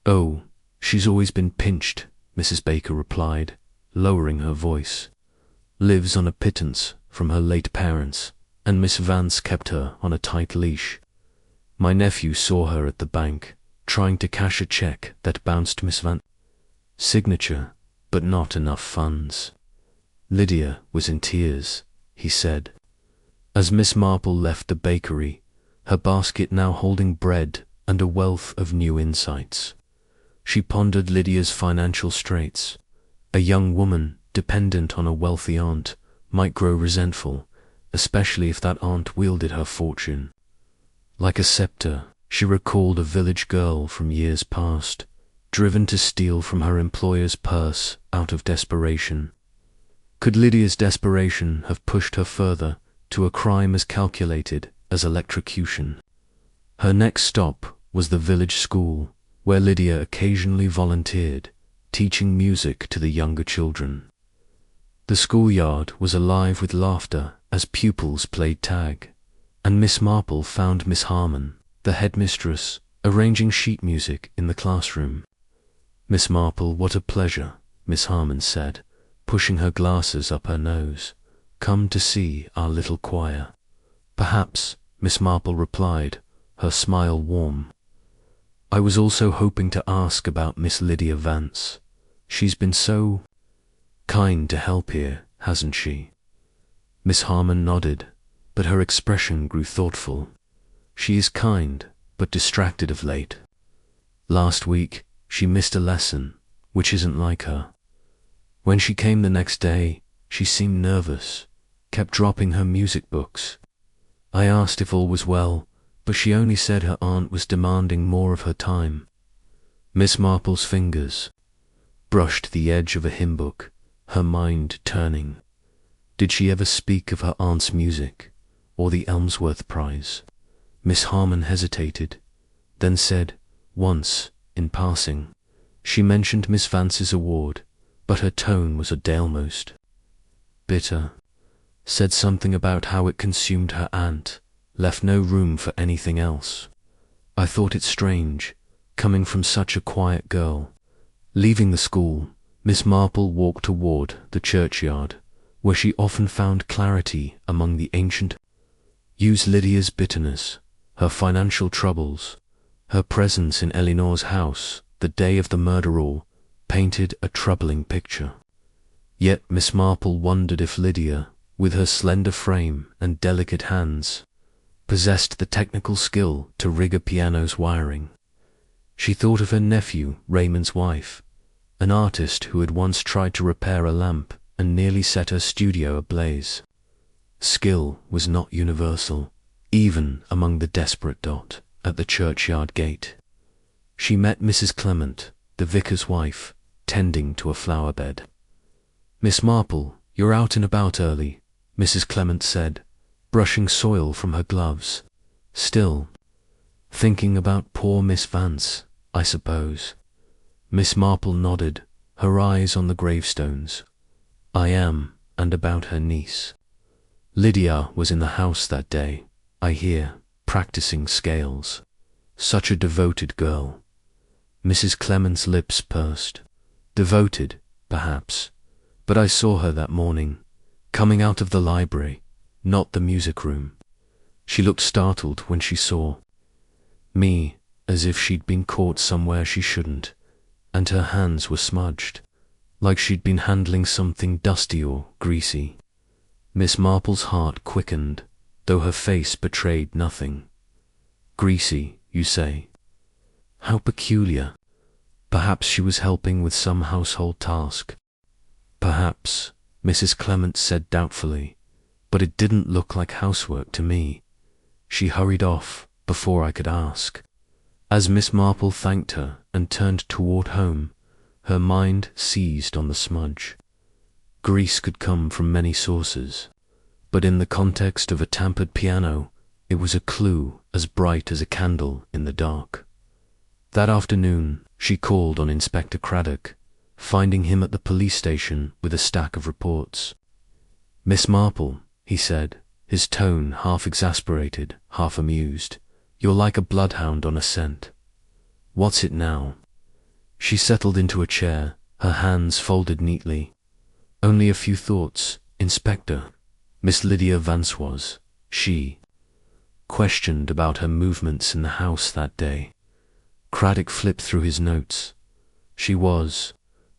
Oh, she's always been pinched," Mrs. Baker replied, lowering her voice. "Lives on a pittance from her late parents, and Miss Vance kept her on a tight leash. My nephew saw her at the bank, trying to cash a check that bounced Miss Vance's signature, but not enough funds." Lydia was in tears, he said, as Miss Marple left the bakery, her basket now holding bread and a wealth of new insights. She pondered Lydia's financial straits. A young woman dependent on a wealthy aunt might grow resentful, especially if that aunt wielded her fortune like a scepter. She recalled a village girl from years past, driven to steal from her employer's purse out of desperation. Could Lydia's desperation have pushed her further to a crime as calculated as electrocution? Her next stop was the village school, where Lydia occasionally volunteered, teaching music to the younger children. The schoolyard was alive with laughter as pupils played tag, and Miss Marple found Miss Harmon, the headmistress, arranging sheet music in the classroom. "Miss Marple, what a pleasure," Miss Harmon said, pushing her glasses up her nose. "Come to see our little choir." "Perhaps," Miss Marple replied, her smile warm. "I was also hoping to ask about Miss Lydia Vance. She's been so kind to help here, hasn't she?" Miss Harmon nodded, but her expression grew thoughtful. "She is kind, but distracted of late. Last week, she missed a lesson, which isn't like her. When she came the next day, she seemed nervous, kept dropping her music books. I asked if all was well, but she only said her aunt was demanding more of her time." Miss Marple's fingers brushed the edge of a hymn book, her mind turning. Did she ever speak of her aunt's music, or the Elmsworth Prize? Miss Harmon hesitated, then said, once, in passing, she mentioned Miss Vance's award, but her tone was almost bitter. Said something about how it consumed her aunt, left no room for anything else. I thought it strange, coming from such a quiet girl. Leaving the school, Miss Marple walked toward the churchyard, where she often found clarity among the ancient. Used Lydia's bitterness, her financial troubles, her presence in Eleanor's house the day of the murder all painted a troubling picture. Yet Miss Marple wondered if Lydia, with her slender frame and delicate hands, possessed the technical skill to rig a piano's wiring. She thought of her nephew, Raymond's wife, an artist who had once tried to repair a lamp and nearly set her studio ablaze. Skill was not universal, even among the desperate dot at the churchyard gate. She met Mrs. Clement, the vicar's wife, tending to a flower bed. "Miss Marple, you're out and about early," Mrs. Clement said, brushing soil from her gloves. "Still thinking about poor Miss Vance, I suppose." Miss Marple nodded, her eyes on the gravestones. "I am, and about her niece. Lydia was in the house that day, I hear, practicing scales. Such a devoted girl." Mrs. Clement's lips pursed. "Devoted, perhaps, but I saw her that morning, coming out of the library, not the music room. She looked startled when she saw me, as if she'd been caught somewhere she shouldn't, and her hands were smudged, like she'd been handling something dusty or greasy." Miss Marple's heart quickened, though her face betrayed nothing. "Greasy, you say? How peculiar. Perhaps she was helping with some household task." "Perhaps," Mrs. Clement said doubtfully, "but it didn't look like housework to me." She hurried off before I could ask. As Miss Marple thanked her and turned toward home, her mind seized on the smudge. Grease could come from many sources, but in the context of a tampered piano, it was a clue as bright as a candle in the dark. That afternoon, she called on Inspector Craddock, finding him at the police station with a stack of reports. "Miss Marple," he said, his tone half exasperated, half amused, "you're like a bloodhound on a scent. What's it now?" She settled into a chair, her hands folded neatly. "Only a few thoughts, Inspector. Miss Lydia Vance was, she questioned about her movements in the house that day." Craddock flipped through his notes. "She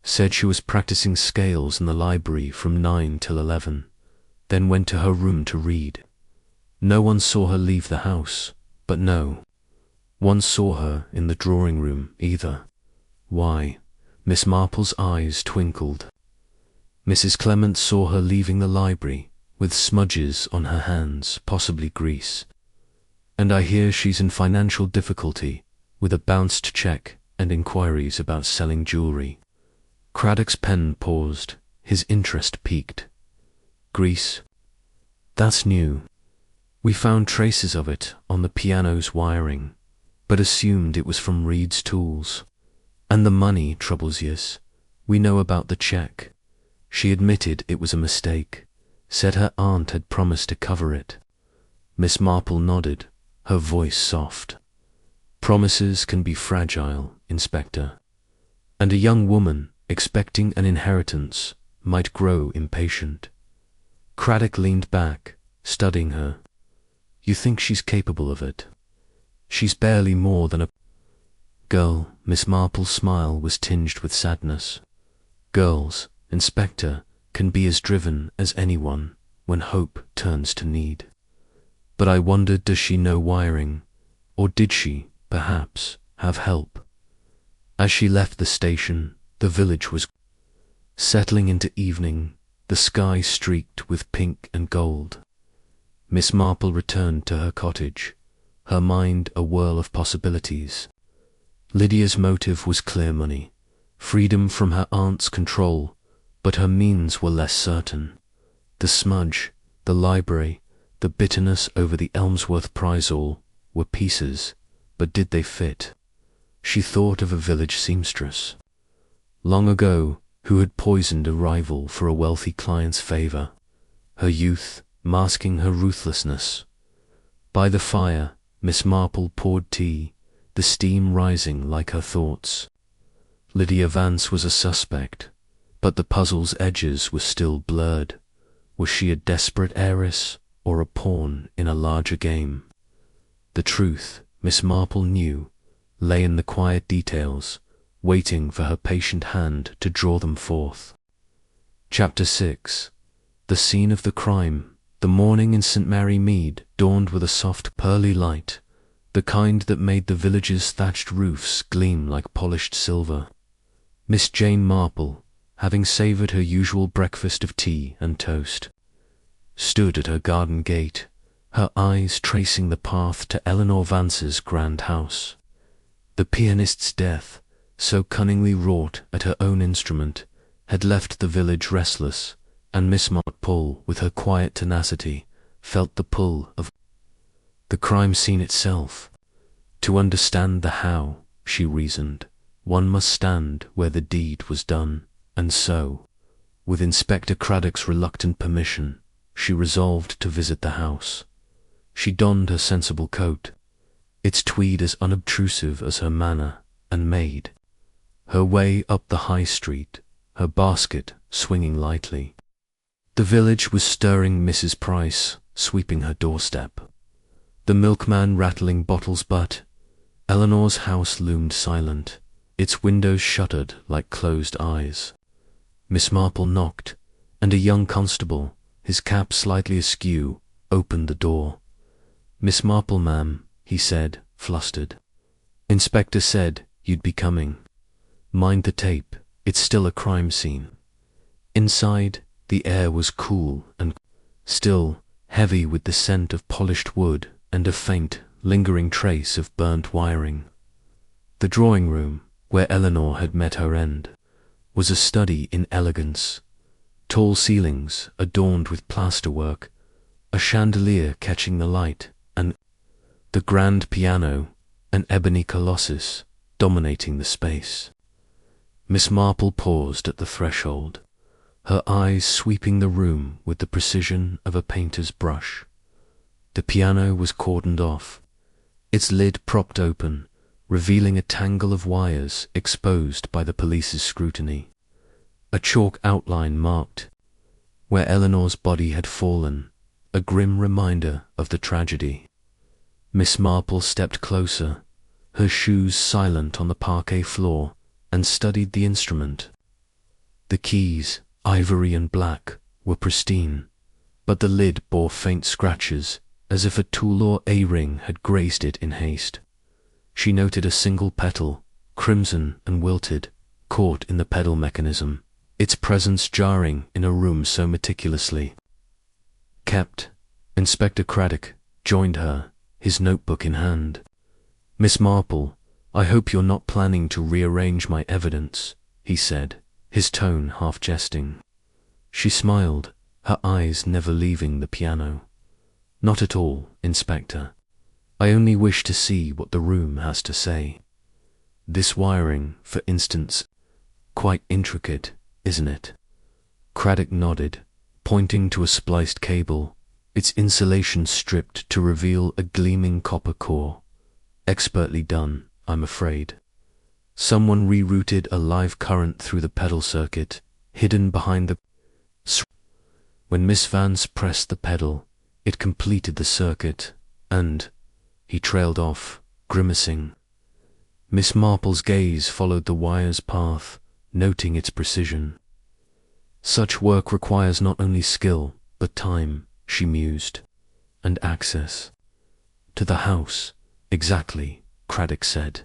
said she was practicing scales in the library from 9 till 11, then went to her room to read. No one saw her leave the house, but no one saw her in the drawing room either." "Why?" Miss Marple's eyes twinkled. "Mrs. Clement saw her leaving the library with smudges on her hands, possibly grease. And I hear she's in financial difficulty with a bounced check and inquiries about selling jewelry." Craddock's pen paused, his interest piqued. "Grease? That's new. We found traces of it on the piano's wiring, but assumed it was from Reed's tools. And the money troubles yous. We know about the check. She admitted it was a mistake, said her aunt had promised to cover it." Miss Marple nodded, her voice soft. "Promises can be fragile, Inspector, and a young woman expecting an inheritance might grow impatient." Craddock leaned back, studying her. "You think she's capable of it?" She's barely more than a girl. Miss Marple's smile was tinged with sadness. Girls, Inspector, can be as driven as anyone when hope turns to need. But I wondered, does she know wiring? Or did she, perhaps, have help? As she left the station, the village was settling into evening, the sky streaked with pink and gold. Miss Marple returned to her cottage, her mind a whirl of possibilities. Lydia's motive was clear: money, freedom from her aunt's control, but her means were less certain. The smudge, the library, the bitterness over the Elmsworth prize all were pieces, but did they fit? She thought of a village seamstress, long ago, who had poisoned a rival for a wealthy client's favor, her youth masking her ruthlessness. By the fire, Miss Marple poured tea, the steam rising like her thoughts. Lydia Vance was a suspect, but the puzzle's edges were still blurred. Was she a desperate heiress or a pawn in a larger game? The truth, Miss Marple knew, lay in the quiet details, waiting for her patient hand to draw them forth. Chapter 6. The scene of the crime. The morning in St. Mary Mead dawned with a soft pearly light, the kind that made the village's thatched roofs gleam like polished silver. Miss Jane Marple, having savoured her usual breakfast of tea and toast, stood at her garden gate, her eyes tracing the path to Eleanor Vance's grand house. The pianist's death, so cunningly wrought at her own instrument, had left the village restless, and Miss Marple, with her quiet tenacity, felt the pull of the crime scene itself. To understand the how, she reasoned, one must stand where the deed was done, and so, with Inspector Craddock's reluctant permission, she resolved to visit the house. She donned her sensible coat, its tweed as unobtrusive as her manner, and made her way up the high street, her basket swinging lightly. The village was stirring. Mrs. Price sweeping her doorstep, the milkman rattling bottles, but Eleanor's house loomed silent, its windows shuttered like closed eyes. Miss Marple knocked, and a young constable, his cap slightly askew, opened the door. "Miss Marple, ma'am," he said, flustered. "Inspector said you'd be coming. Mind the tape, it's still a crime scene." Inside, the air was cool and still, heavy with the scent of polished wood and a faint, lingering trace of burnt wiring. The drawing room, where Eleanor had met her end, was a study in elegance. Tall ceilings adorned with plasterwork, a chandelier catching the light, and the grand piano, an ebony colossus, dominating the space. Miss Marple paused at the threshold, her eyes sweeping the room with the precision of a painter's brush. The piano was cordoned off, its lid propped open, revealing a tangle of wires exposed by the police's scrutiny. A chalk outline marked where Eleanor's body had fallen, a grim reminder of the tragedy. Miss Marple stepped closer, her shoes silent on the parquet floor, and studied the instrument. The keys, ivory and black, were pristine, but the lid bore faint scratches, as if a tool or A-ring had grazed it in haste. She noted a single petal, crimson and wilted, caught in the pedal mechanism, its presence jarring in a room so meticulously kept. Inspector Craddock joined her, his notebook in hand. "Miss Marple, I hope you're not planning to rearrange my evidence," he said, his tone half jesting. She smiled, her eyes never leaving the piano. "Not at all, Inspector. I only wish to see what the room has to say. This wiring, for instance, quite intricate, isn't it?" Craddock nodded, pointing to a spliced cable, its insulation stripped to reveal a gleaming copper core. "Expertly done, I'm afraid. Someone rerouted a live current through the pedal circuit, hidden behind the When Miss Vance pressed the pedal, it completed the circuit, and he trailed off, grimacing. Miss Marple's gaze followed the wire's path, noting its precision. Such work requires not only skill, but time, she mused, and access. To the house, exactly, Craddock said.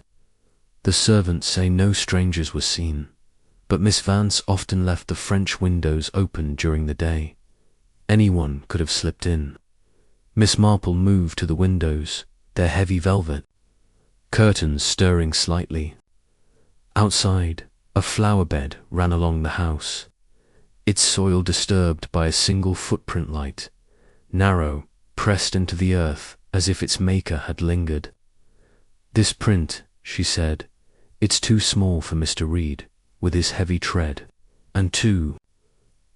The servants say no strangers were seen, but Miss Vance often left the French windows open during the day. Anyone could have slipped in. Miss Marple moved to the windows, their heavy velvet curtains stirring slightly. Outside, a flower bed ran along the house, its soil disturbed by a single footprint light, narrow, pressed into the earth as if its maker had lingered. "This print," she said, "it's too small for Mr. Reed, with his heavy tread, and too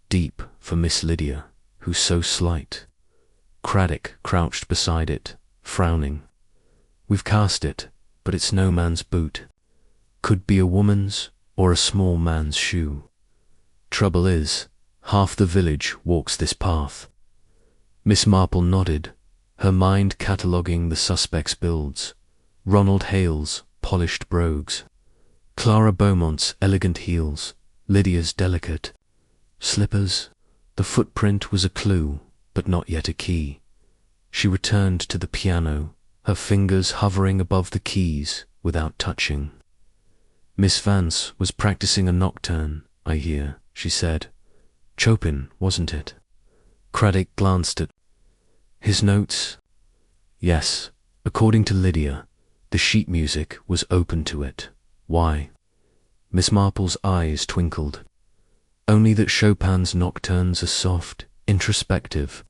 deep for Miss Lydia, who's so slight." Craddock crouched beside it, frowning. "We've cast it, but it's no man's boot. Could be a woman's or a small man's shoe. Trouble is, half the village walks this path." Miss Marple nodded, her mind cataloguing the suspects' builds. Ronald Hale's polished brogues, Clara Beaumont's elegant heels, Lydia's delicate slippers. The footprint was a clue, but not yet a key. She returned to the piano, her fingers hovering above the keys without touching. "Miss Vance was practicing a nocturne, I hear," she said. "Chopin, wasn't it?" Craddock glanced at his notes. "Yes, according to Lydia, the sheet music was open to it. Why?" Miss Marple's eyes twinkled. "Only that Chopin's nocturnes are soft, introspective.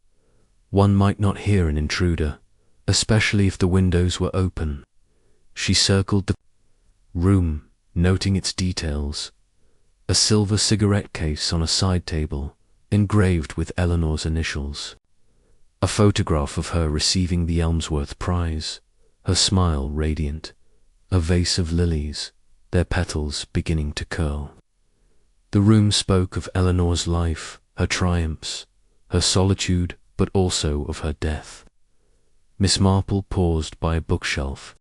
One might not hear an intruder, especially if the windows were open." She circled the room, noting its details. A silver cigarette case on a side table, engraved with Eleanor's initials. A photograph of her receiving the Elmsworth Prize, her smile radiant. A vase of lilies, their petals beginning to curl. The room spoke of Eleanor's life, her triumphs, her solitude, but also of her death. Miss Marple paused by a bookshelf,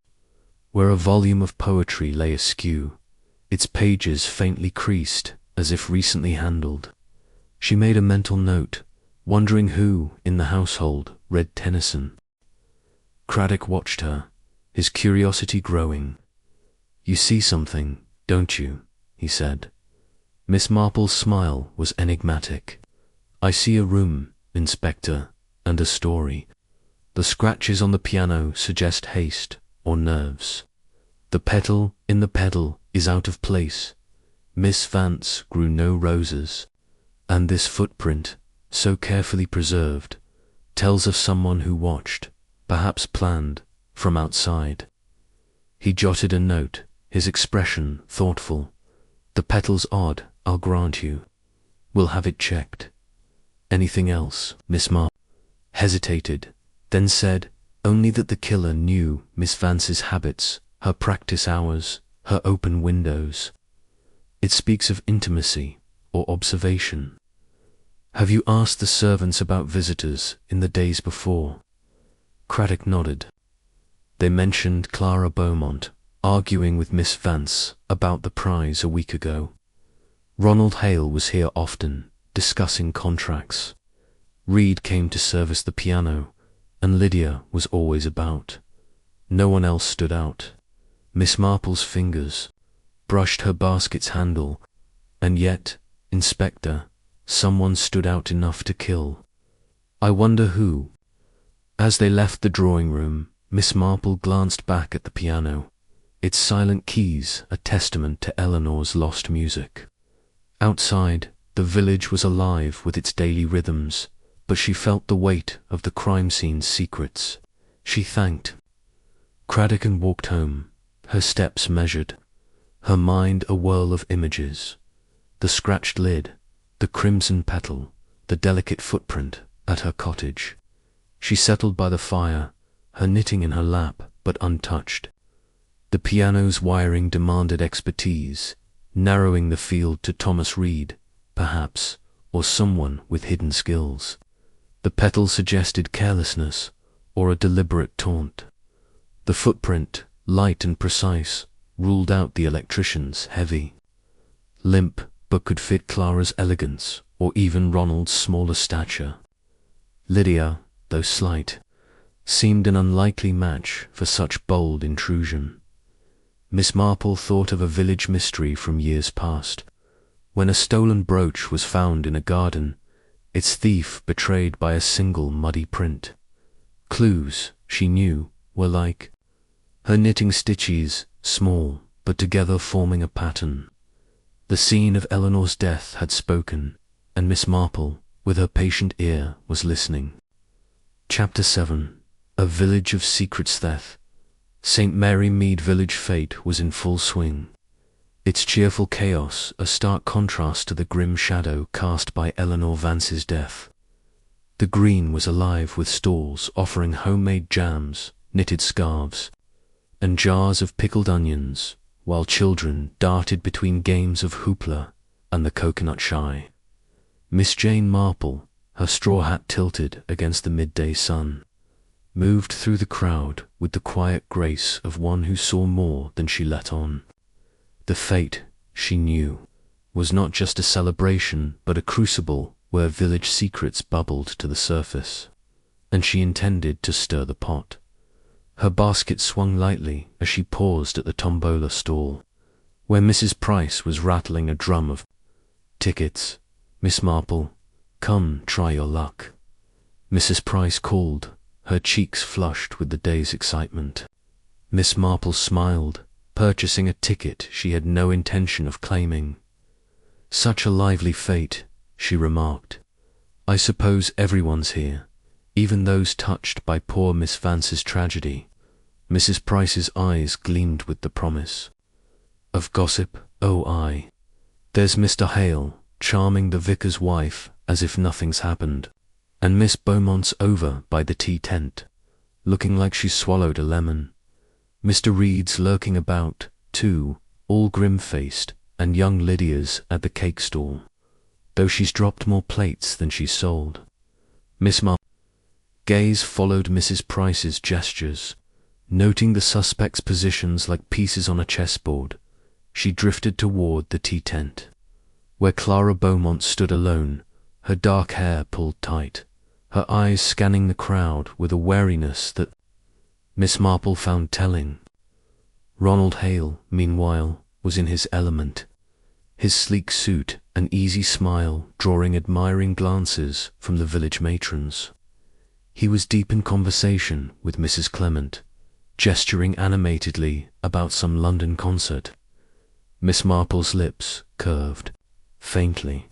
where a volume of poetry lay askew, its pages faintly creased as if recently handled. She made a mental note, wondering who, in the household, read Tennyson. Craddock watched her, his curiosity growing. "You see something, don't you?" he said. Miss Marple's smile was enigmatic. "I see a room, Inspector, and a story. The scratches on the piano suggest haste or nerves. The petal in the pedal is out of place. Miss Vance grew no roses, and this footprint, so carefully preserved, tells of someone who watched, perhaps planned, from outside." He jotted a note, his expression thoughtful. "The petal's odd, I'll grant you. We'll have it checked." "Anything else?" Miss Marple hesitated, then said, "Only that the killer knew Miss Vance's habits, her practice hours, her open windows. It speaks of intimacy or observation." "Have you asked the servants about visitors in the days before?" Craddock nodded. "They mentioned Clara Beaumont arguing with Miss Vance about the prize a week ago. Ronald Hale was here often, discussing contracts. Reed came to service the piano, and Lydia was always about. No one else stood out." Miss Marple's fingers brushed her basket's handle, "And yet, Inspector, someone stood out enough to kill. I wonder who." As they left the drawing-room, Miss Marple glanced back at the piano, its silent keys a testament to Eleanor's lost music. Outside, the village was alive with its daily rhythms, but she felt the weight of the crime scene's secrets. She thanked Craddock and walked home, her steps measured, her mind a whirl of images. The scratched lid, the crimson petal, the delicate footprint at her cottage. She settled by the fire, her knitting in her lap, but untouched. The piano's wiring demanded expertise, narrowing the field to Thomas Reed, perhaps, or someone with hidden skills. The petal suggested carelessness or a deliberate taunt. The footprint light and precise, ruled out the electrician's heavy. Limp, but could fit Clara's elegance, or even Ronald's smaller stature. Lydia, though slight, seemed an unlikely match for such bold intrusion. Miss Marple thought of a village mystery from years past, when a stolen brooch was found in a garden, its thief betrayed by a single muddy print. Clues, she knew, were like her knitting stitches, small, but together forming a pattern. The scene of Eleanor's death had spoken, and Miss Marple, with her patient ear, was listening. Chapter 7. A Village of Secrets. St. Mary Mead village fete was in full swing. Its cheerful chaos a stark contrast to the grim shadow cast by Eleanor Vance's death. The green was alive with stalls offering homemade jams, knitted scarves, and jars of pickled onions, while children darted between games of hoopla and the coconut shy. Miss Jane Marple, her straw hat tilted against the midday sun, moved through the crowd with the quiet grace of one who saw more than she let on. The fete, she knew, was not just a celebration but a crucible where village secrets bubbled to the surface, and she intended to stir the pot. Her basket swung lightly as she paused at the tombola stall, where Mrs. Price was rattling a drum of tickets. "Miss Marple, come try your luck," Mrs. Price called, her cheeks flushed with the day's excitement. Miss Marple smiled, purchasing a ticket she had no intention of claiming. "Such a lively fete," she remarked. "I suppose everyone's here, even those touched by poor Miss Vance's tragedy." Mrs. Price's eyes gleamed with the promise of gossip. "Oh, aye. There's Mr. Hale, charming the vicar's wife as if nothing's happened, and Miss Beaumont's over by the tea tent, looking like she swallowed a lemon. Mr. Reed's lurking about, too, all grim-faced, and young Lydia's at the cake stall, though she's dropped more plates than she's sold." Miss Marple's gaze followed Mrs. Price's gestures, noting the suspects' positions like pieces on a chessboard. She drifted toward the tea tent, where Clara Beaumont stood alone, her dark hair pulled tight, her eyes scanning the crowd with a wariness that Miss Marple found telling. Ronald Hale, meanwhile, was in his element, his sleek suit and easy smile drawing admiring glances from the village matrons. He was deep in conversation with Mrs. Clement, gesturing animatedly about some London concert. Miss Marple's lips curved faintly.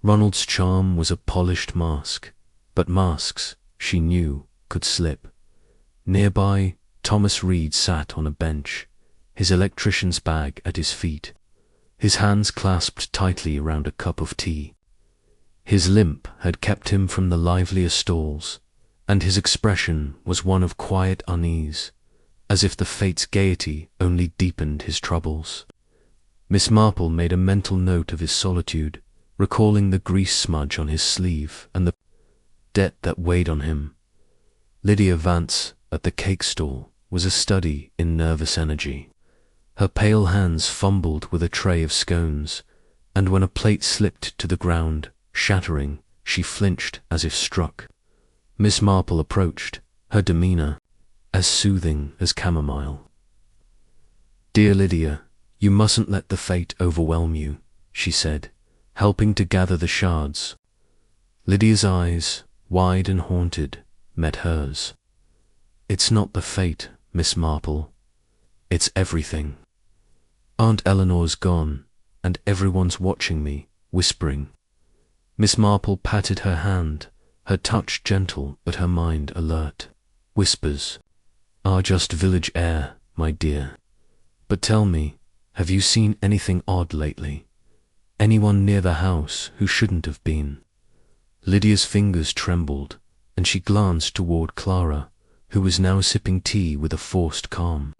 Ronald's charm was a polished mask, but masks, she knew, could slip. Nearby, Thomas Reed sat on a bench, his electrician's bag at his feet, his hands clasped tightly around a cup of tea. His limp had kept him from the livelier stalls, and his expression was one of quiet unease, as if the fate's gaiety only deepened his troubles. Miss Marple made a mental note of his solitude, recalling the grease smudge on his sleeve and the debt that weighed on him. Lydia Vance, at the cake stall, was a study in nervous energy. Her pale hands fumbled with a tray of scones, and when a plate slipped to the ground, shattering, she flinched as if struck. Miss Marple approached, her demeanour as soothing as chamomile. "Dear Lydia, you mustn't let the fate overwhelm you," she said, helping to gather the shards. Lydia's eyes, wide and haunted, met hers. "It's not the fate, Miss Marple. It's everything. Aunt Eleanor's gone, and everyone's watching me, whispering." Miss Marple patted her hand, her touch gentle but her mind alert. "Whispers are just village air, my dear. But tell me, have you seen anything odd lately? Anyone near the house who shouldn't have been?" Lydia's fingers trembled, and she glanced toward Clara, who was now sipping tea with a forced calm.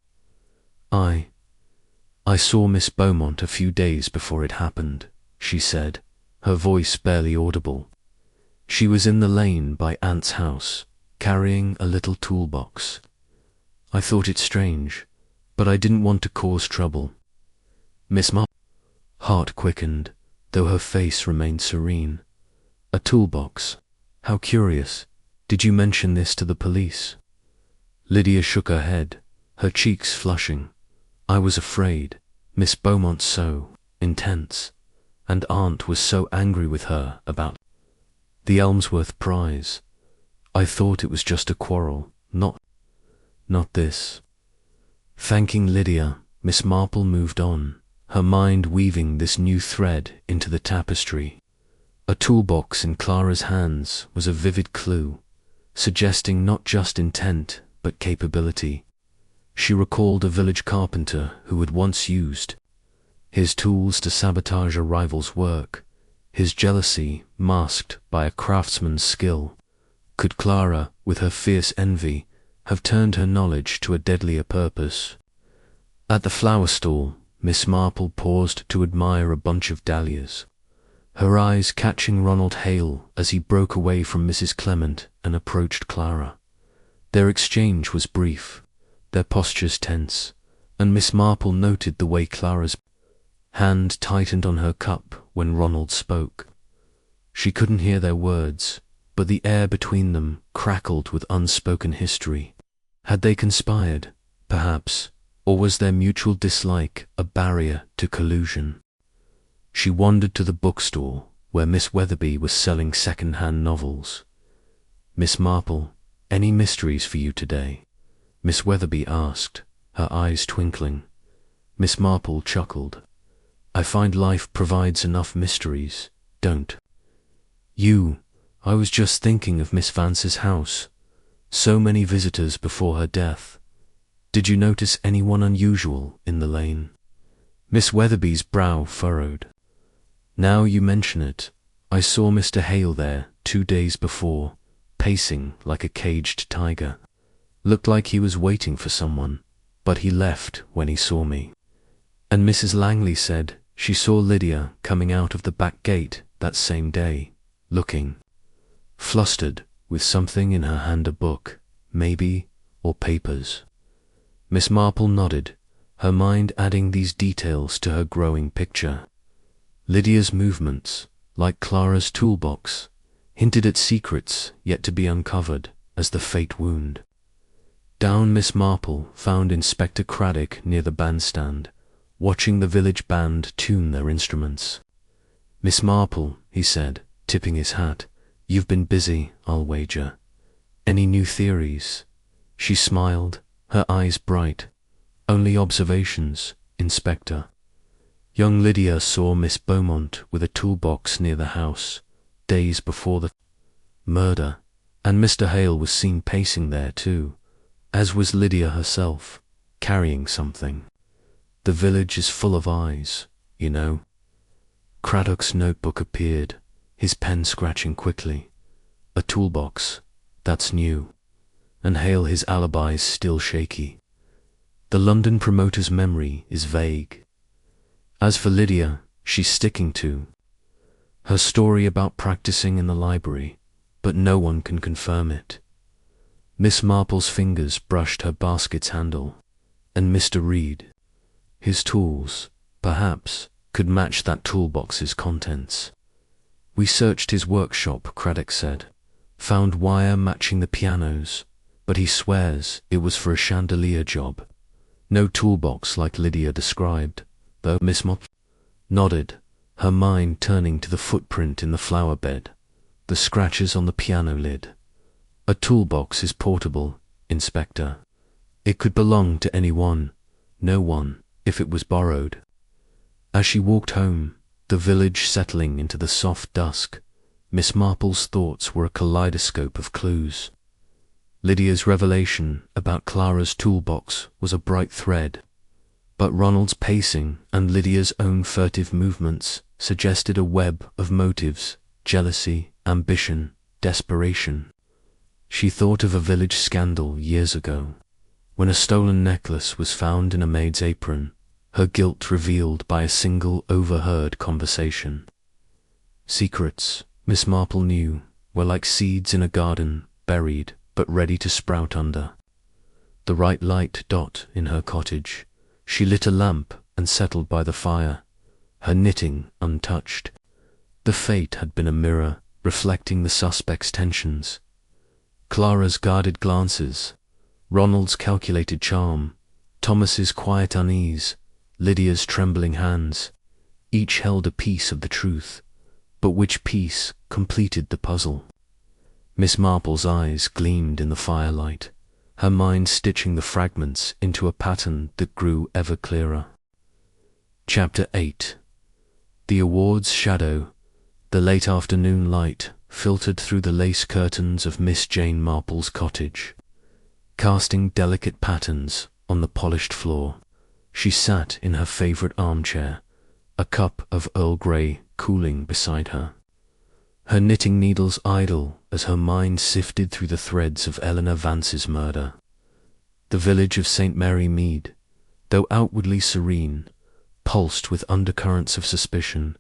I saw Miss Beaumont a few days before it happened," she said, her voice barely audible. "She was in the lane by Aunt's house, carrying a little toolbox. I thought it strange, but I didn't want to cause trouble. Miss Marple. Heart quickened, though her face remained serene. A toolbox. How curious. Did you mention this to the police? Lydia shook her head, her cheeks flushing. I was afraid. Miss Beaumont's so intense, and Aunt was so angry with her about the Elmsworth prize. I thought it was just a quarrel, not this. Thanking Lydia, Miss Marple moved on, her mind weaving this new thread into the tapestry. A toolbox in Clara's hands was a vivid clue, suggesting not just intent but capability. She recalled a village carpenter who had once used his tools to sabotage a rival's work, his jealousy masked by a craftsman's skill. Could Clara, with her fierce envy, have turned her knowledge to a deadlier purpose? At the flower stall, Miss Marple paused to admire a bunch of dahlias, her eyes catching Ronald Hale as he broke away from Mrs. Clement and approached Clara. Their exchange was brief, their postures tense, and Miss Marple noted the way Clara's hand tightened on her cup when Ronald spoke. She couldn't hear their words, but the air between them crackled with unspoken history. Had they conspired, perhaps, or was their mutual dislike a barrier to collusion? She wandered to the bookstore where Miss Weatherby was selling second-hand novels. Miss Marple, any mysteries for you today? Miss Weatherby asked, her eyes twinkling. Miss Marple chuckled. I find life provides enough mysteries, don't you? I was just thinking of Miss Vance's house. So many visitors before her death. Did you notice anyone unusual in the lane? Miss Weatherby's brow furrowed. Now you mention it, I saw Mr. Hale there 2 days before, pacing like a caged tiger. Looked like he was waiting for someone, but he left when he saw me. And Mrs. Langley said she saw Lydia coming out of the back gate that same day, looking flustered, with something in her hand, a book, maybe, or papers. Miss Marple nodded, her mind adding these details to her growing picture. Lydia's movements, like Clara's toolbox, hinted at secrets yet to be uncovered as the fate wound. Down Miss Marple found Inspector Craddock near the bandstand, watching the village band tune their instruments. Miss Marple, he said, tipping his hat, you've been busy, I'll wager. Any new theories? She smiled, her eyes bright. Only observations, Inspector. Young Lydia saw Miss Beaumont with a toolbox near the house, days before the murder, and Mr. Hale was seen pacing there too, as was Lydia herself, carrying something. The village is full of eyes, you know. Craddock's notebook appeared, his pen scratching quickly. A toolbox, that's new. And Hale, his alibi is still shaky. The London promoter's memory is vague. As for Lydia, she's sticking to her story about practicing in the library, but no one can confirm it. Miss Marple's fingers brushed her basket's handle, and Mr. Reed, his tools, perhaps, could match that toolbox's contents. We searched his workshop, Craddock said, found wire matching the pianos, but he swears it was for a chandelier job. No toolbox like Lydia described, though. Miss Marple nodded, her mind turning to the footprint in the flower bed, the scratches on the piano lid. A toolbox is portable, Inspector. It could belong to anyone, no one, if it was borrowed. As she walked home, the village settling into the soft dusk, Miss Marple's thoughts were a kaleidoscope of clues. Lydia's revelation about Clara's toolbox was a bright thread, but Ronald's pacing and Lydia's own furtive movements suggested a web of motives: jealousy, ambition, desperation. She thought of a village scandal years ago, when a stolen necklace was found in a maid's apron, her guilt revealed by a single overheard conversation. Secrets, Miss Marple knew, were like seeds in a garden, buried but ready to sprout under the right light dot in her cottage, She lit a lamp and settled by the fire, her knitting untouched. The fate had been a mirror, reflecting the suspect's tensions. Clara's guarded glances, Ronald's calculated charm, Thomas's quiet unease, Lydia's trembling hands, each held a piece of the truth, but which piece completed the puzzle? Miss Marple's eyes gleamed in the firelight, her mind stitching the fragments into a pattern that grew ever clearer. Chapter 8. The award's shadow, the late afternoon light, filtered through the lace curtains of Miss Jane Marple's cottage, casting delicate patterns on the polished floor. She sat in her favourite armchair, a cup of Earl Grey cooling beside her, her knitting needles idle as her mind sifted through the threads of Eleanor Vance's murder. The village of St. Mary Mead, though outwardly serene, pulsed with undercurrents of suspicion,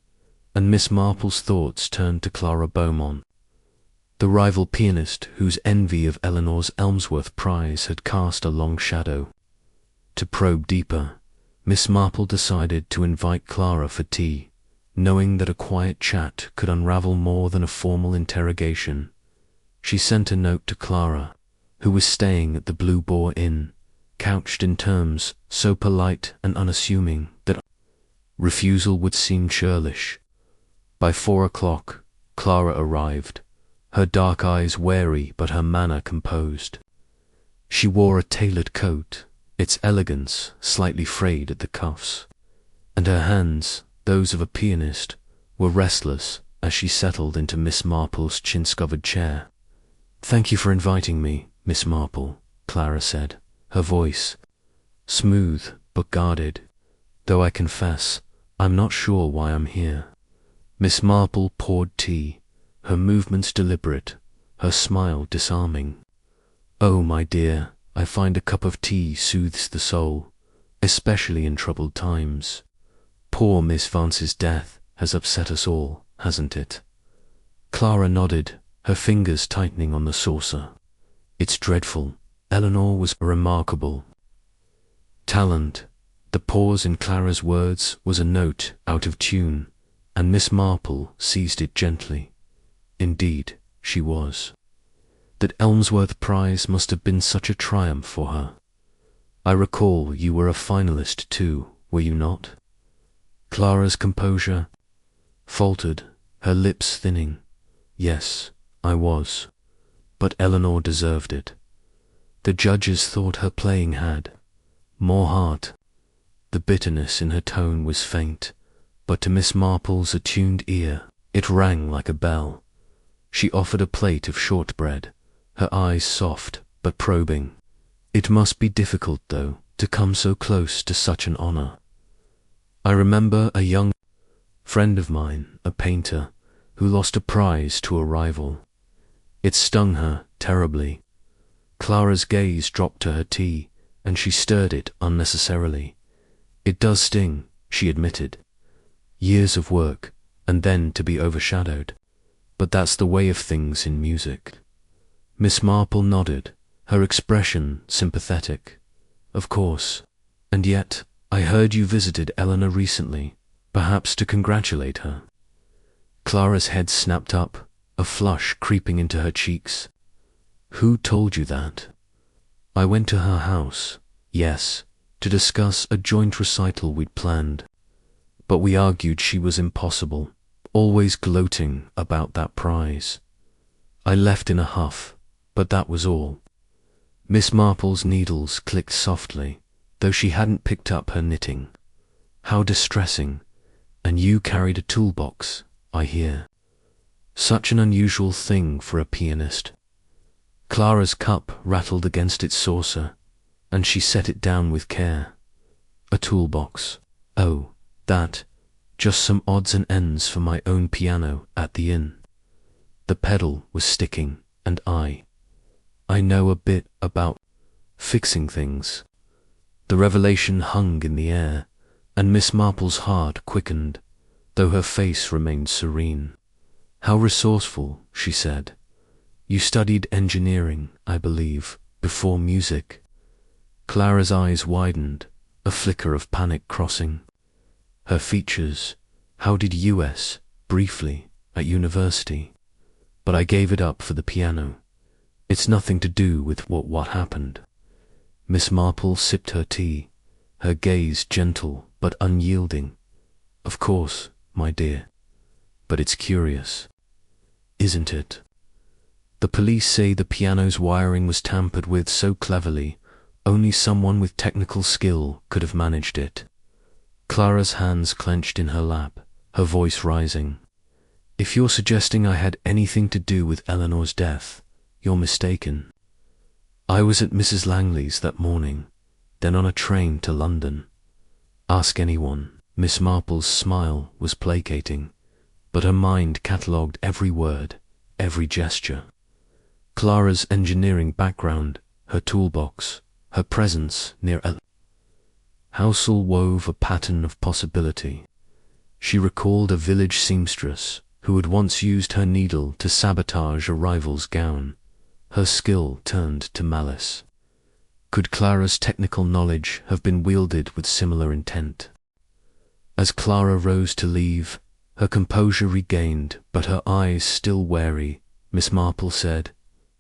and Miss Marple's thoughts turned to Clara Beaumont, the rival pianist whose envy of Eleanor's Elmsworth prize had cast a long shadow. To probe deeper, Miss Marple decided to invite Clara for tea, knowing that a quiet chat could unravel more than a formal interrogation. She sent a note to Clara, who was staying at the Blue Boar Inn, couched in terms so polite and unassuming that refusal would seem churlish. By 4 o'clock, Clara arrived, her dark eyes wary but her manner composed. She wore a tailored coat, its elegance slightly frayed at the cuffs, and her hands, those of a pianist, were restless as she settled into Miss Marple's chintz-covered chair. "Thank you for inviting me, Miss Marple," Clara said, her voice smooth but guarded, "though I confess I'm not sure why I'm here." Miss Marple poured tea, her movements deliberate, her smile disarming. "Oh, my dear, I find a cup of tea soothes the soul, especially in troubled times. Poor Miss Vance's death has upset us all, hasn't it?" Clara nodded, her fingers tightening on the saucer. "It's dreadful. Eleanor was a remarkable talent." The pause in Clara's words was a note out of tune, and Miss Marple seized it gently. Indeed, she was. That Elmsworth prize must have been such a triumph for her. "I recall you were a finalist too, were you not?" Clara's composure faltered, her lips thinning. "Yes, I was. But Eleanor deserved it. The judges thought her playing had more heart." The bitterness in her tone was faint, but to Miss Marple's attuned ear it rang like a bell. She offered a plate of shortbread, her eyes soft but probing. "It must be difficult, though, to come so close to such an honor. I remember a young friend of mine, a painter, who lost a prize to a rival. It stung her terribly." Clara's gaze dropped to her tea, and she stirred it unnecessarily. "It does sting," she admitted. "Years of work, and then to be overshadowed. But that's the way of things in music." Miss Marple nodded, her expression sympathetic. "Of course. And yet, I heard you visited Eleanor recently, perhaps to congratulate her." Clara's head snapped up, a flush creeping into her cheeks. "Who told you that?" "I went to her house, yes, to discuss a joint recital we'd planned. But we argued she was impossible, always gloating about that prize. I left in a huff, but that was all." Miss Marple's needles clicked softly, though she hadn't picked up her knitting. "How distressing. And you carried a toolbox, I hear. Such an unusual thing for a pianist." Clara's cup rattled against its saucer, and she set it down with care. "A toolbox. Oh, that. Just some odds and ends for my own piano at the inn. The pedal was sticking, and I know a bit about fixing things." The revelation hung in the air, and Miss Marple's heart quickened, though her face remained serene. "How resourceful," she said. "You studied engineering, I believe, before music." Clara's eyes widened, a flicker of panic crossing her features. How did US, briefly, at university. But I gave it up for the piano. It's nothing to do with what happened. Miss Marple sipped her tea, her gaze gentle but unyielding. Of course, my dear. But it's curious. Isn't it? The police say the piano's wiring was tampered with so cleverly, only someone with technical skill could have managed it. Clara's hands clenched in her lap, her voice rising. If you're suggesting I had anything to do with Eleanor's death, you're mistaken. I was at Mrs. Langley's that morning, then on a train to London. Ask anyone. Miss Marple's smile was placating, but her mind catalogued every word, every gesture. Clara's engineering background, her toolbox, her presence near Housel wove a pattern of possibility. She recalled a village seamstress who had once used her needle to sabotage a rival's gown. Her skill turned to malice. Could Clara's technical knowledge have been wielded with similar intent? As Clara rose to leave, her composure regained, but her eyes still wary, Miss Marple said,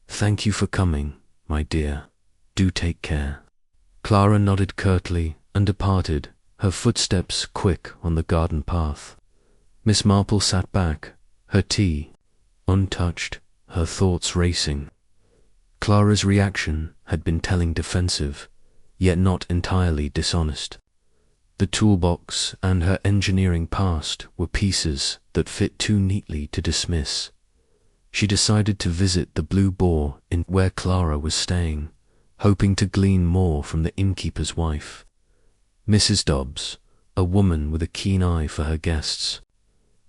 "Thank you for coming, my dear. Do take care." Clara nodded curtly and departed, her footsteps quick on the garden path. Miss Marple sat back, her tea untouched, her thoughts racing. Clara's reaction had been telling defensive, yet not entirely dishonest. The toolbox and her engineering past were pieces that fit too neatly to dismiss. She decided to visit the Blue Boar in where Clara was staying, hoping to glean more from the innkeeper's wife, Mrs. Dobbs, a woman with a keen eye for her guests.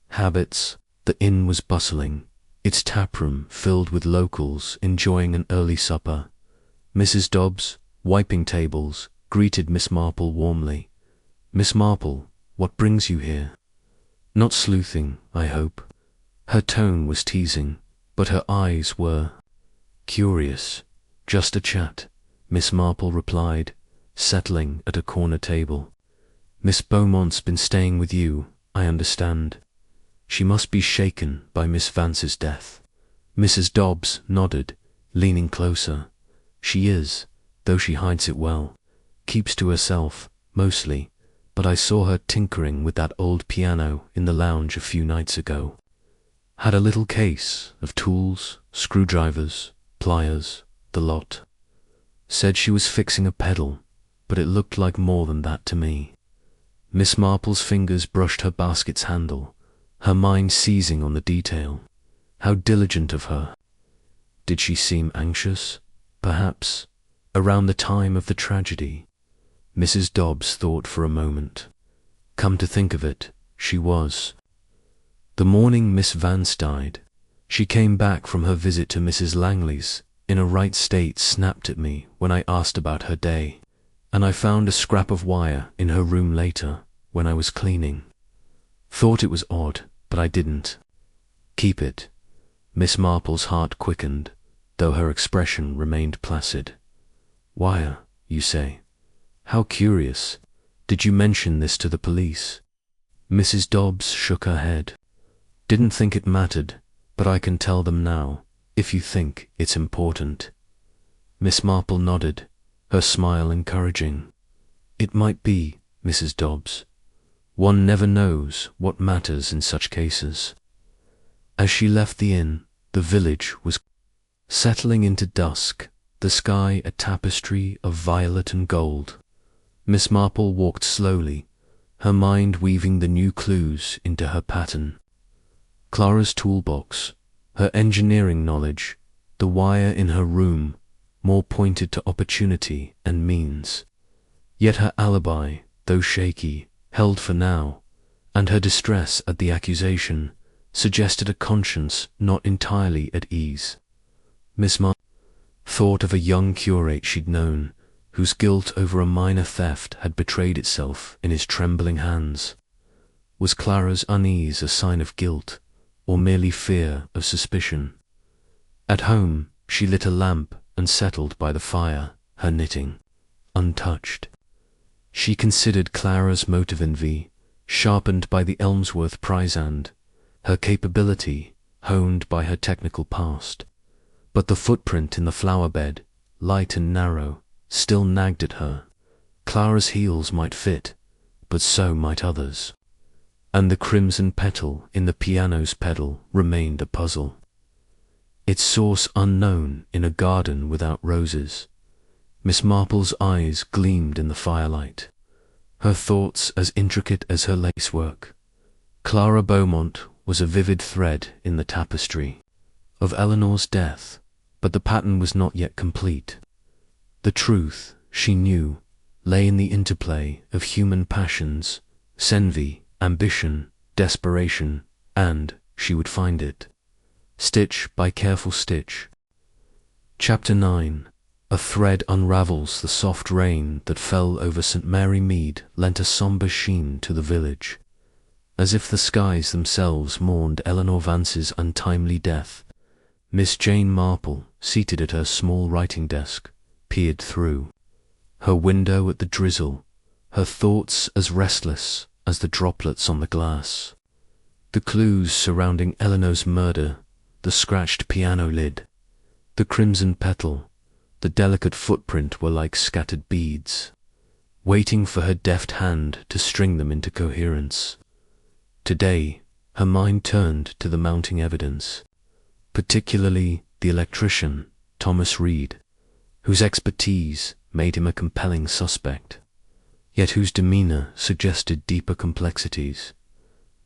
Habits. The inn was bustling, its taproom filled with locals enjoying an early supper. Mrs. Dobbs, wiping tables, greeted Miss Marple warmly. "Miss Marple, what brings you here? Not sleuthing, I hope." Her tone was teasing, but her eyes were curious. "Just a chat," Miss Marple replied, settling at a corner table. "Miss Beaumont's been staying with you, I understand. She must be shaken by Miss Vance's death." Mrs. Dobbs nodded, leaning closer. "She is, though she hides it well. Keeps to herself, mostly, but I saw her tinkering with that old piano in the lounge a few nights ago. Had a little case of tools, screwdrivers, pliers, the lot. Said she was fixing a pedal, but it looked like more than that to me." Miss Marple's fingers brushed her basket's handle, her mind seizing on the detail. How diligent of her. Did she seem anxious? Perhaps, around the time of the tragedy. Mrs. Dobbs thought for a moment. Come to think of it, she was. The morning Miss Vance died, she came back from her visit to Mrs. Langley's in a right state, snapped at me when I asked about her day, and I found a scrap of wire in her room later when I was cleaning. Thought it was odd, but I didn't. Keep it. Miss Marple's heart quickened, though her expression remained placid. Wire, you say? How curious. Did you mention this to the police? Mrs. Dobbs shook her head. Didn't think it mattered, but I can tell them now, if you think it's important. Miss Marple nodded, her smile encouraging. It might be, Mrs. Dobbs. One never knows what matters in such cases. As she left the inn, the village was settling into dusk, the sky a tapestry of violet and gold. Miss Marple walked slowly, her mind weaving the new clues into her pattern. Clara's toolbox, her engineering knowledge, the wire in her room, more pointed to opportunity and means. Yet her alibi, though shaky, held for now, and her distress at the accusation suggested a conscience not entirely at ease. Miss Marple thought of a young curate she'd known, whose guilt over a minor theft had betrayed itself in his trembling hands. Was Clara's unease a sign of guilt, or merely fear of suspicion? At home, she lit a lamp and settled by the fire, her knitting untouched. She considered Clara's motive envy, sharpened by the Elmsworth prize and her capability, honed by her technical past. But the footprint in the flower bed, light and narrow, still nagged at her. Clara's heels might fit, but so might others. And the crimson petal in the piano's pedal remained a puzzle. Its source unknown in a garden without roses. Miss Marple's eyes gleamed in the firelight, her thoughts as intricate as her lacework. Clara Beaumont was a vivid thread in the tapestry of Eleanor's death, but the pattern was not yet complete. The truth, she knew, lay in the interplay of human passions, envy, ambition, desperation, and she would find it, stitch by careful stitch. Chapter 9. A thread unravels. The soft rain that fell over St. Mary Mead lent a sombre sheen to the village, as if the skies themselves mourned Eleanor Vance's untimely death. Miss Jane Marple, seated at her small writing desk, peered through her window at the drizzle, her thoughts as restless as the droplets on the glass. The clues surrounding Eleanor's murder, the scratched piano lid, the crimson petal, the delicate footprint were like scattered beads, waiting for her deft hand to string them into coherence. Today, her mind turned to the mounting evidence, particularly the electrician, Thomas Reed, whose expertise made him a compelling suspect, yet whose demeanor suggested deeper complexities.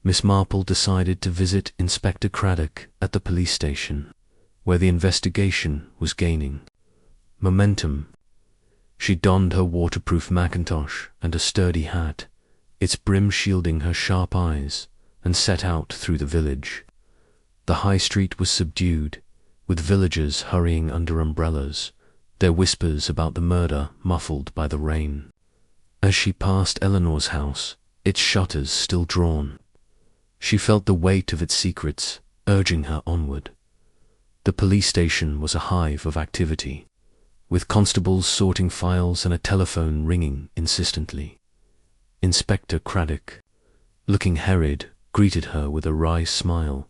Miss Marple decided to visit Inspector Craddock at the police station, where the investigation was gaining momentum. She donned her waterproof mackintosh and a sturdy hat, its brim shielding her sharp eyes, and set out through the village. The high street was subdued, with villagers hurrying under umbrellas, their whispers about the murder muffled by the rain. As she passed Eleanor's house, its shutters still drawn, she felt the weight of its secrets urging her onward. The police station was a hive of activity, with constables sorting files and a telephone ringing insistently. Inspector Craddock, looking harried, greeted her with a wry smile.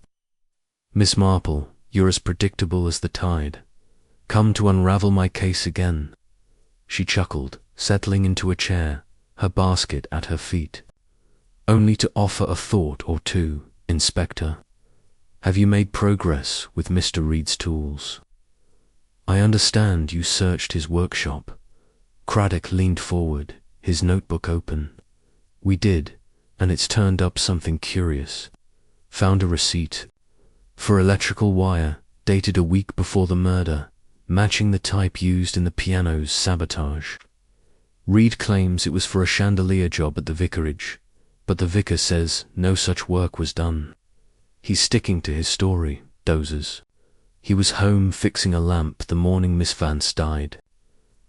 "Miss Marple, you're as predictable as the tide. Come to unravel my case again." She chuckled, settling into a chair, her basket at her feet. "Only to offer a thought or two, Inspector. Have you made progress with Mr. Reed's tools? I understand you searched his workshop." Craddock leaned forward, his notebook open. "We did, and it's turned up something curious. Found a receipt for electrical wire dated a week before the murder, matching the type used in the piano's sabotage. Reed claims it was for a chandelier job at the vicarage, but the vicar says no such work was done. He's sticking to his story, dozers. He was home fixing a lamp the morning Miss Vance died."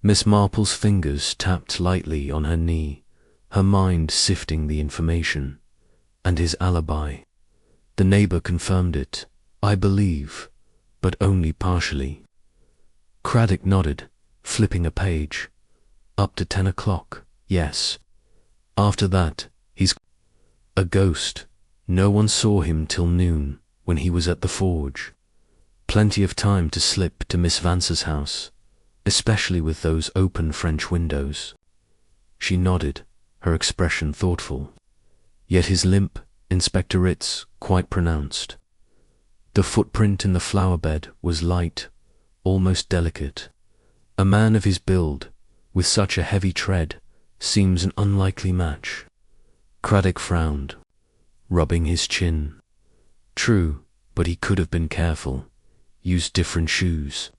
Miss Marple's fingers tapped lightly on her knee, her mind sifting the information. And his alibi. The neighbor confirmed it, "I believe, but only partially." Craddock nodded, flipping a page. "Up to 10 o'clock, yes. After that, he's a ghost. No one saw him till noon, when he was at the forge. Plenty of time to slip to Miss Vance's house, especially with those open French windows." She nodded, her expression thoughtful. Yet his limp, Inspector Ritz, quite pronounced. The footprint in the flower bed was light, almost delicate. A man of his build, with such a heavy tread, seems an unlikely match. Craddock frowned, rubbing his chin. True, but he could have been careful, used different shoes.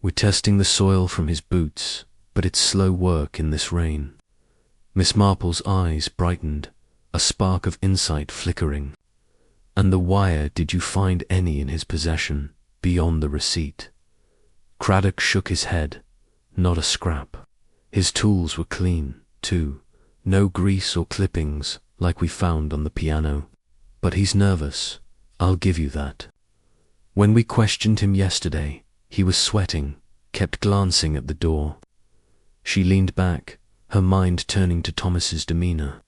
We're testing the soil from his boots, but it's slow work in this rain. Miss Marple's eyes brightened, a spark of insight flickering. "And the wire, did you find any in his possession, beyond the receipt?" Craddock shook his head. "Not a scrap. His tools were clean, too. No grease or clippings, like we found on the piano. But he's nervous, I'll give you that. When we questioned him yesterday, he was sweating, kept glancing at the door." She leaned back, her mind turning to Thomas's demeanour,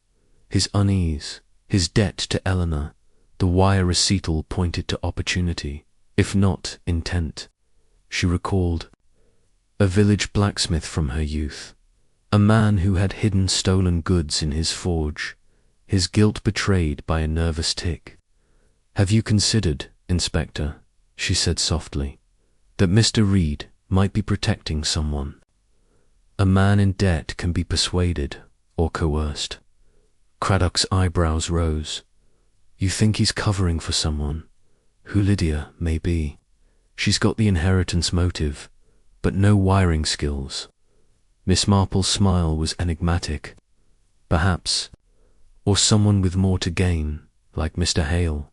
his unease, his debt to Eleanor. The wire recital pointed to opportunity, if not intent. She recalled a village blacksmith from her youth, a man who had hidden stolen goods in his forge, his guilt betrayed by a nervous tic. "Have you considered, Inspector," she said softly, "that Mr. Reed might be protecting someone? A man in debt can be persuaded or coerced." Craddock's eyebrows rose. "You think he's covering for someone? Who Lydia may be. She's got the inheritance motive, but no wiring skills." Miss Marple's smile was enigmatic. "Perhaps. Or someone with more to gain, like Mr. Hale.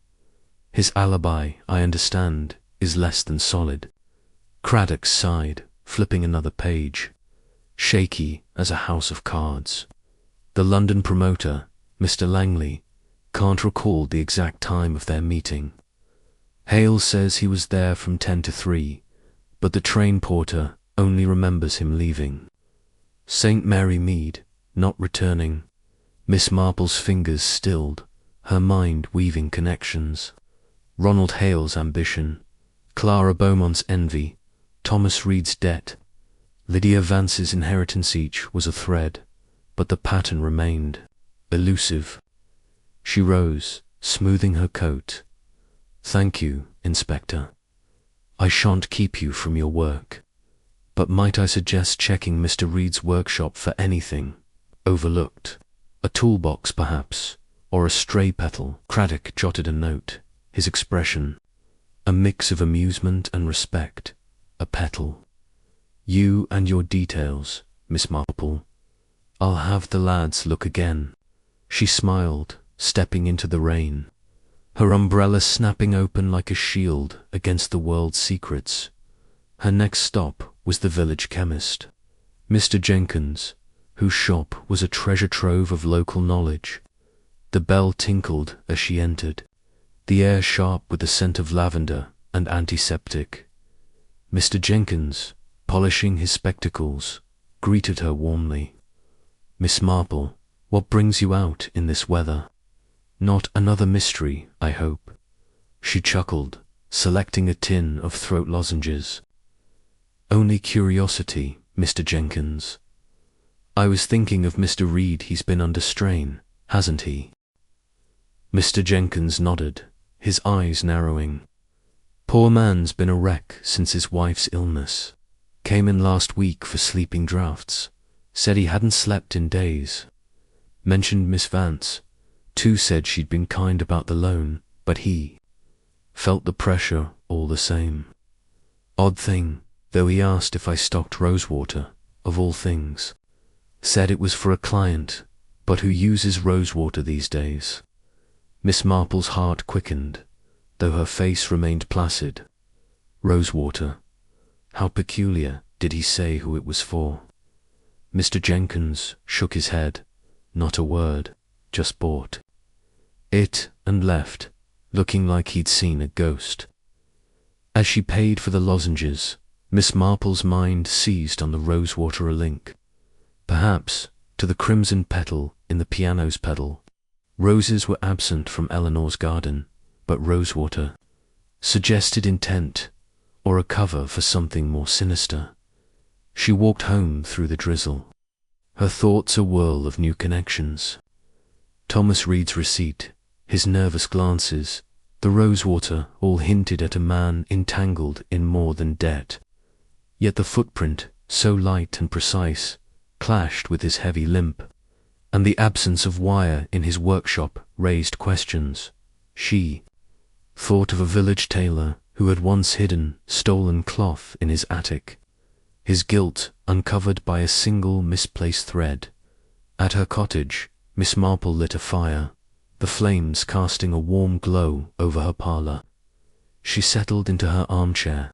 His alibi, I understand, is less than solid." Craddock sighed, flipping another page. "Shaky as a house of cards. The London promoter, Mr. Langley, can't recall the exact time of their meeting. Hale says he was there from 10 to 3, but the train porter only remembers him leaving. St. Mary Mead, not returning." Miss Marple's fingers stilled, her mind weaving connections. Ronald Hale's ambition, Clara Beaumont's envy, Thomas Reed's debt, Lydia Vance's inheritance, each was a thread, but the pattern remained, elusive. She rose, smoothing her coat. "Thank you, Inspector. I shan't keep you from your work. But might I suggest checking Mr. Reed's workshop for anything overlooked? A toolbox, perhaps, or a stray petal?" Craddock jotted a note, his expression a mix of amusement and respect. "A petal. You and your details, Miss Marple. I'll have the lads look again." She smiled, stepping into the rain, her umbrella snapping open like a shield against the world's secrets. Her next stop was the village chemist, Mr. Jenkins, whose shop was a treasure trove of local knowledge. The bell tinkled as she entered, the air sharp with the scent of lavender and antiseptic. Mr. Jenkins, polishing his spectacles, greeted her warmly. "Miss Marple, what brings you out in this weather? Not another mystery, I hope?" She chuckled, selecting a tin of throat lozenges. "Only curiosity, Mr. Jenkins. I was thinking of Mr. Reed. He's been under strain, hasn't he?" Mr. Jenkins nodded, his eyes narrowing. "Poor man's been a wreck since his wife's illness. Came in last week for sleeping draughts. Said he hadn't slept in days. Mentioned Miss Vance, too, said she'd been kind about the loan, but he felt the pressure all the same. Odd thing, though, he asked if I stocked rosewater, of all things. Said it was for a client, but who uses rosewater these days?" Miss Marple's heart quickened, though her face remained placid. Rosewater. How peculiar. Did he say who it was for? Mr. Jenkins shook his head. Not a word, just bought it and left, looking like he'd seen a ghost. As she paid for the lozenges, Miss Marple's mind seized on the rosewater link. Perhaps to the crimson petal in the piano's pedal. Roses were absent from Eleanor's garden, but rosewater suggested intent, or a cover for something more sinister. She walked home through the drizzle, her thoughts a whirl of new connections. Thomas Reed's receipt, his nervous glances, the rosewater all hinted at a man entangled in more than debt. Yet the footprint, so light and precise, clashed with his heavy limp, and the absence of wire in his workshop raised questions. She thought of a village tailor who had once hidden stolen cloth in his attic, his guilt uncovered by a single misplaced thread. At her cottage, Miss Marple lit a fire, the flames casting a warm glow over her parlour. She settled into her armchair,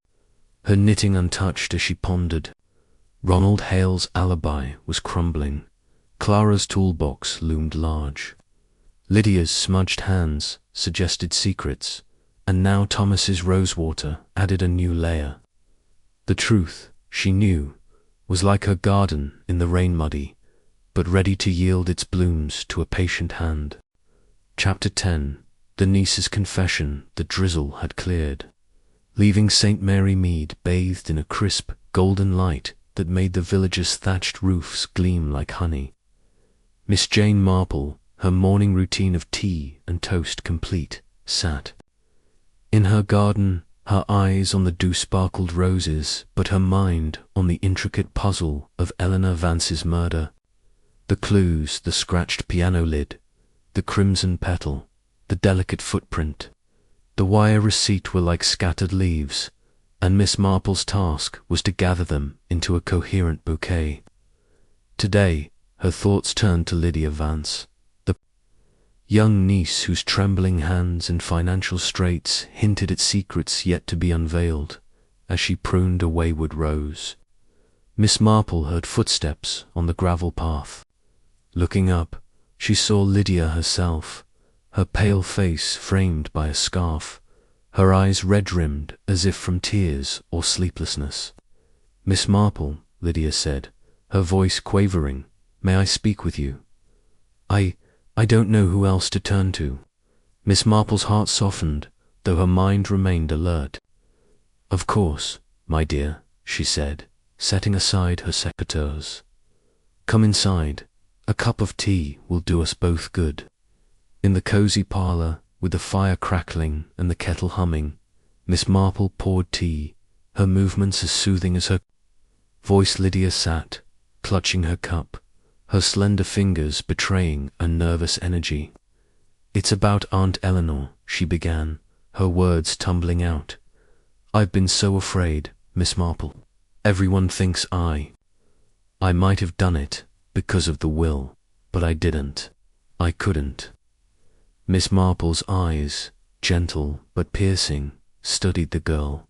her knitting untouched as she pondered. Ronald Hale's alibi was crumbling. Clara's toolbox loomed large. Lydia's smudged hands suggested secrets, and now Thomas's rosewater added a new layer. The truth, she knew, was like her garden in the rain-muddy, but ready to yield its blooms to a patient hand. Chapter 10. The niece's confession. The drizzle had cleared, leaving St. Mary Mead bathed in a crisp, golden light that made the village's thatched roofs gleam like honey. Miss Jane Marple, her morning routine of tea and toast complete, sat in her garden, her eyes on the dew-sparkled roses, but her mind on the intricate puzzle of Eleanor Vance's murder. The clues, the scratched piano lid, the crimson petal, the delicate footprint, the wire receipt were like scattered leaves, and Miss Marple's task was to gather them into a coherent bouquet. Today, her thoughts turned to Lydia Vance, the young niece whose trembling hands and financial straits hinted at secrets yet to be unveiled, as she pruned a wayward rose. Miss Marple heard footsteps on the gravel path. Looking up, she saw Lydia herself, her pale face framed by a scarf, her eyes red-rimmed as if from tears or sleeplessness. "Miss Marple," Lydia said, her voice quavering, "may I speak with you?" I don't know who else to turn to." Miss Marple's heart softened, though her mind remained alert. "Of course, my dear," she said, setting aside her secateurs. "Come inside. A cup of tea will do us both good." In the cosy parlour, with the fire crackling and the kettle humming, Miss Marple poured tea, her movements as soothing as her voice. Lydia sat, clutching her cup, her slender fingers betraying a nervous energy. "It's about Aunt Eleanor," she began, her words tumbling out. "I've been so afraid, Miss Marple. Everyone thinks I might have done it because of the will, but I didn't. I couldn't." Miss Marple's eyes, gentle but piercing, studied the girl.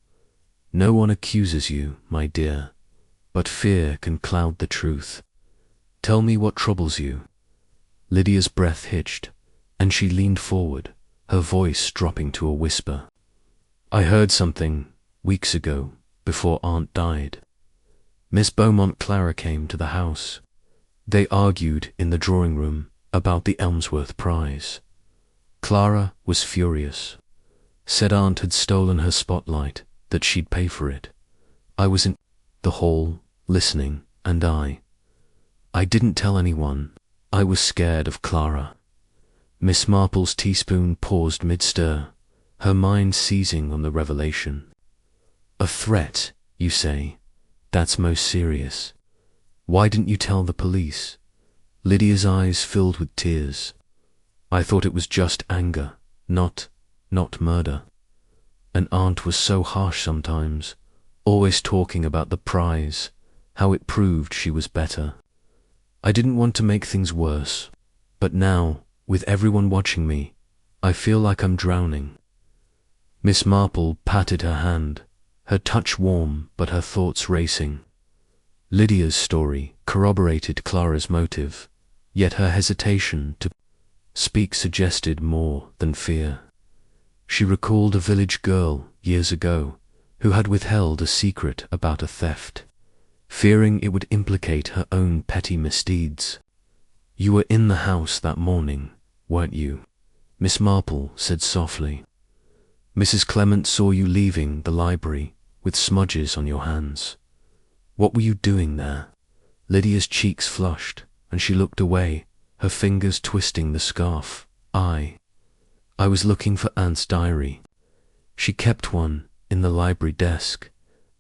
"No one accuses you, my dear, but fear can cloud the truth. Tell me what troubles you." Lydia's breath hitched, and she leaned forward, her voice dropping to a whisper. "I heard something weeks ago, before Aunt died. Miss Beaumont Clara came to the house. They argued in the drawing room about the Elmsworth prize. Clara was furious. Said Aunt had stolen her spotlight, that she'd pay for it. I was in the hall, listening, and I didn't tell anyone. I was scared of Clara." Miss Marple's teaspoon paused mid-stir, her mind seizing on the revelation. "A threat, you say? That's most serious. Why didn't you tell the police?" Lydia's eyes filled with tears. "I thought it was just anger, not murder. And Aunt was so harsh sometimes, always talking about the prize, how it proved she was better. I didn't want to make things worse, but now, with everyone watching me, I feel like I'm drowning." Miss Marple patted her hand, her touch warm but her thoughts racing. Lydia's story corroborated Clara's motive, yet her hesitation to speak suggested more than fear. She recalled a village girl years ago who had withheld a secret about a theft, fearing it would implicate her own petty misdeeds. "You were in the house that morning, weren't you?" Miss Marple said softly. "Mrs. Clement saw you leaving the library with smudges on your hands. What were you doing there?" Lydia's cheeks flushed, and she looked away, her fingers twisting the scarf. I was looking for Aunt's diary. She kept one in the library desk,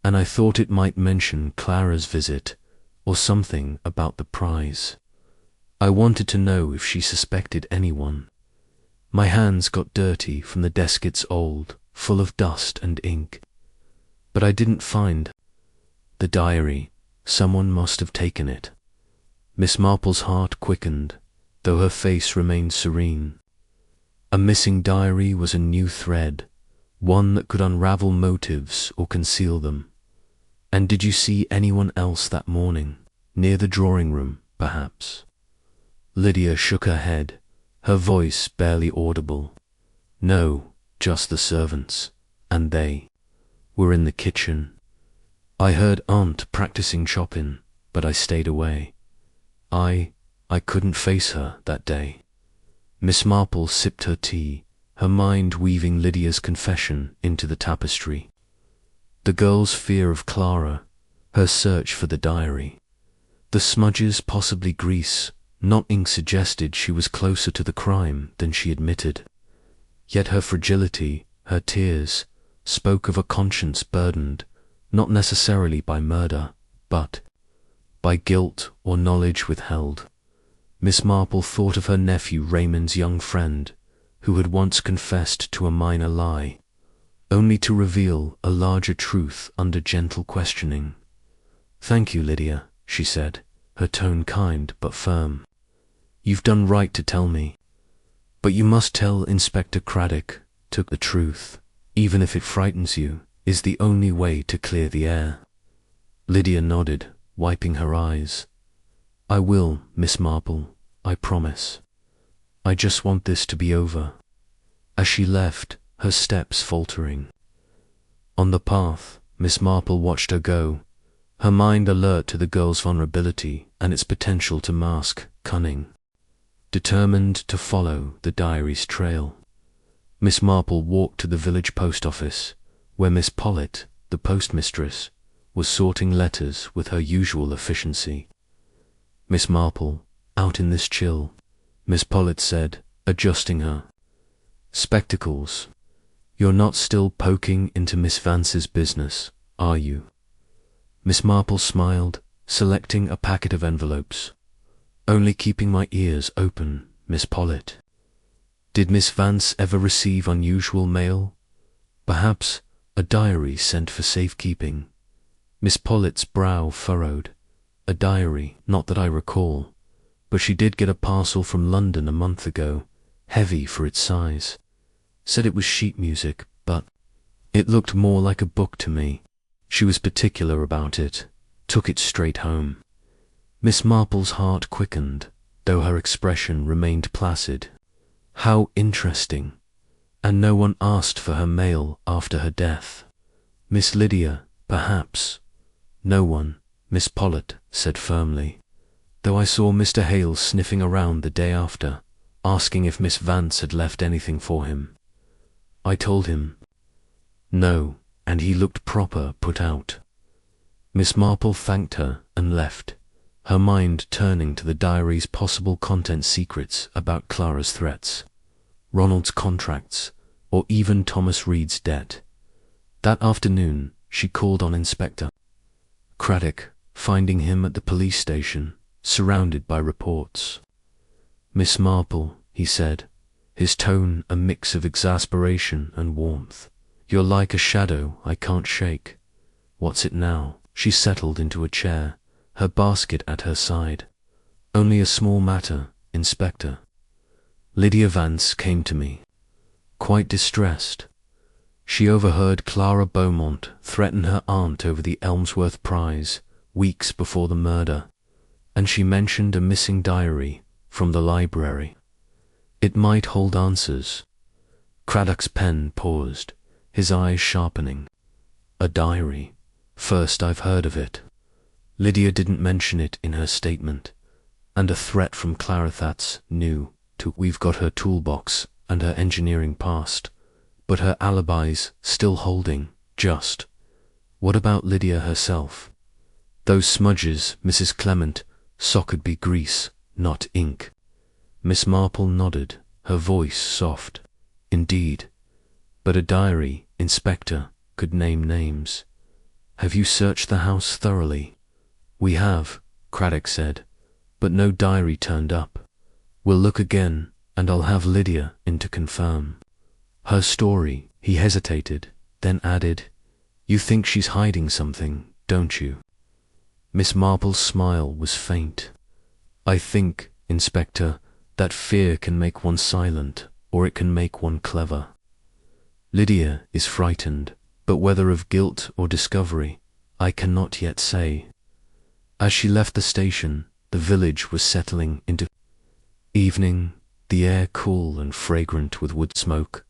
and I thought it might mention Clara's visit or something about the prize. I wanted to know if she suspected anyone. My hands got dirty from the desk. It's old, full of dust and ink. But I didn't find the diary. Someone must have taken it." Miss Marple's heart quickened, though her face remained serene. A missing diary was a new thread, one that could unravel motives or conceal them. "And did you see anyone else that morning? Near the drawing room, perhaps?" Lydia shook her head, her voice barely audible. "No, just the servants, and they were in the kitchen. I heard Aunt practicing Chopin, but I stayed away. I I couldn't face her that day. Miss Marple sipped her tea, her mind weaving Lydia's confession into the tapestry. The girl's fear of Clara, her search for the diary. The smudges, possibly grease, not ink, suggested she was closer to the crime than she admitted. Yet her fragility, her tears, spoke of a conscience burdened, not necessarily by murder, but by guilt or knowledge withheld. Miss Marple thought of her nephew Raymond's young friend, who had once confessed to a minor lie, only to reveal a larger truth under gentle questioning. "Thank you, Lydia," she said, her tone kind but firm. "You've done right to tell me. But you must tell Inspector Craddock took the truth, even if it frightens you, is the only way to clear the air." Lydia nodded, wiping her eyes. "I will, Miss Marple, I promise. I just want this to be over." As she left, her steps faltering. On the path, Miss Marple watched her go, her mind alert to the girl's vulnerability and its potential to mask cunning. Determined to follow the diary's trail, Miss Marple walked to the village post office, where Miss Pollitt, the postmistress, was sorting letters with her usual efficiency. "Miss Marple, out in this chill," Miss Pollitt said, adjusting her spectacles. "You're not still poking into Miss Vance's business, are you?" Miss Marple smiled, selecting a packet of envelopes. "Only keeping my ears open, Miss Pollitt. Did Miss Vance ever receive unusual mail? Perhaps a diary sent for safekeeping?" Miss Pollitt's brow furrowed. "A diary, not that I recall, but she did get a parcel from London a month ago, heavy for its size. Said it was sheet music, but it looked more like a book to me. She was particular about it, took it straight home." Miss Marple's heart quickened, though her expression remained placid. How interesting! And no one asked for her mail after her death. Miss Lydia, perhaps. "No one," Miss Pollitt said firmly, "though I saw Mr. Hale sniffing around the day after, asking if Miss Vance had left anything for him. I told him no, and he looked proper put out." Miss Marple thanked her and left, her mind turning to the diary's possible content, secrets about Clara's threats, Ronald's contracts, or even Thomas Reed's debt. That afternoon, she called on Inspector Craddock, finding him at the police station, surrounded by reports. "Miss Marple," he said, his tone a mix of exasperation and warmth, "you're like a shadow I can't shake. What's it now?" She settled into a chair, her basket at her side. "Only a small matter, Inspector. Lydia Vance came to me, quite distressed. She overheard Clara Beaumont threaten her aunt over the Elmsworth prize weeks before the murder, and she mentioned a missing diary from the library. It might hold answers." Craddock's pen paused, his eyes sharpening. "A diary? First I've heard of it. Lydia didn't mention it in her statement. And a threat from Clara, that's new too. We've got her toolbox and her engineering past, but her alibi's still holding, just. What about Lydia herself? Those smudges, Mrs. Clement, could be grease, not ink." Miss Marple nodded, her voice soft. "Indeed. But a diary, Inspector, could name names. Have you searched the house thoroughly?" "We have," Craddock said, "but no diary turned up. We'll look again, and I'll have Lydia in to confirm. Her story," he hesitated, then added, "You think she's hiding something, don't you?" Miss Marple's smile was faint. "I think, Inspector, that fear can make one silent, or it can make one clever. Lydia is frightened, but whether of guilt or discovery, I cannot yet say." As she left the station, the village was settling into evening, the air cool and fragrant with wood smoke.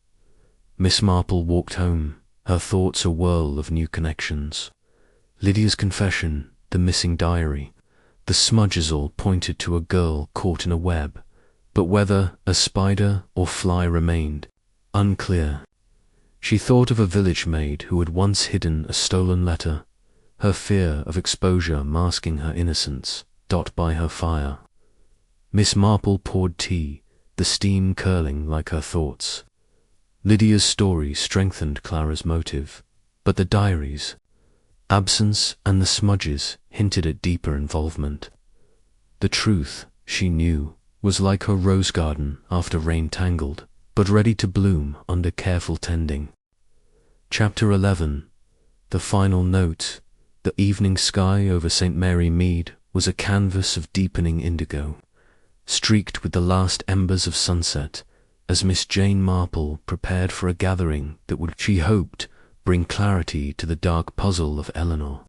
Miss Marple walked home, her thoughts a whirl of new connections. Lydia's confession, the missing diary, The smudges all pointed to a girl caught in a web, but whether a spider or fly remained unclear. She thought of a village maid who had once hidden a stolen letter, her fear of exposure masking her innocence, by her fire. Miss Marple poured tea, the steam curling like her thoughts. Lydia's story strengthened Clara's motive, but the diary's absence and the smudges hinted at deeper involvement. The truth, she knew, was like her rose garden after rain tangled, but ready to bloom under careful tending. Chapter 11. The final note. The evening sky over St. Mary Mead was a canvas of deepening indigo, streaked with the last embers of sunset, as Miss Jane Marple prepared for a gathering that would, she hoped, bring clarity to the dark puzzle of Eleanor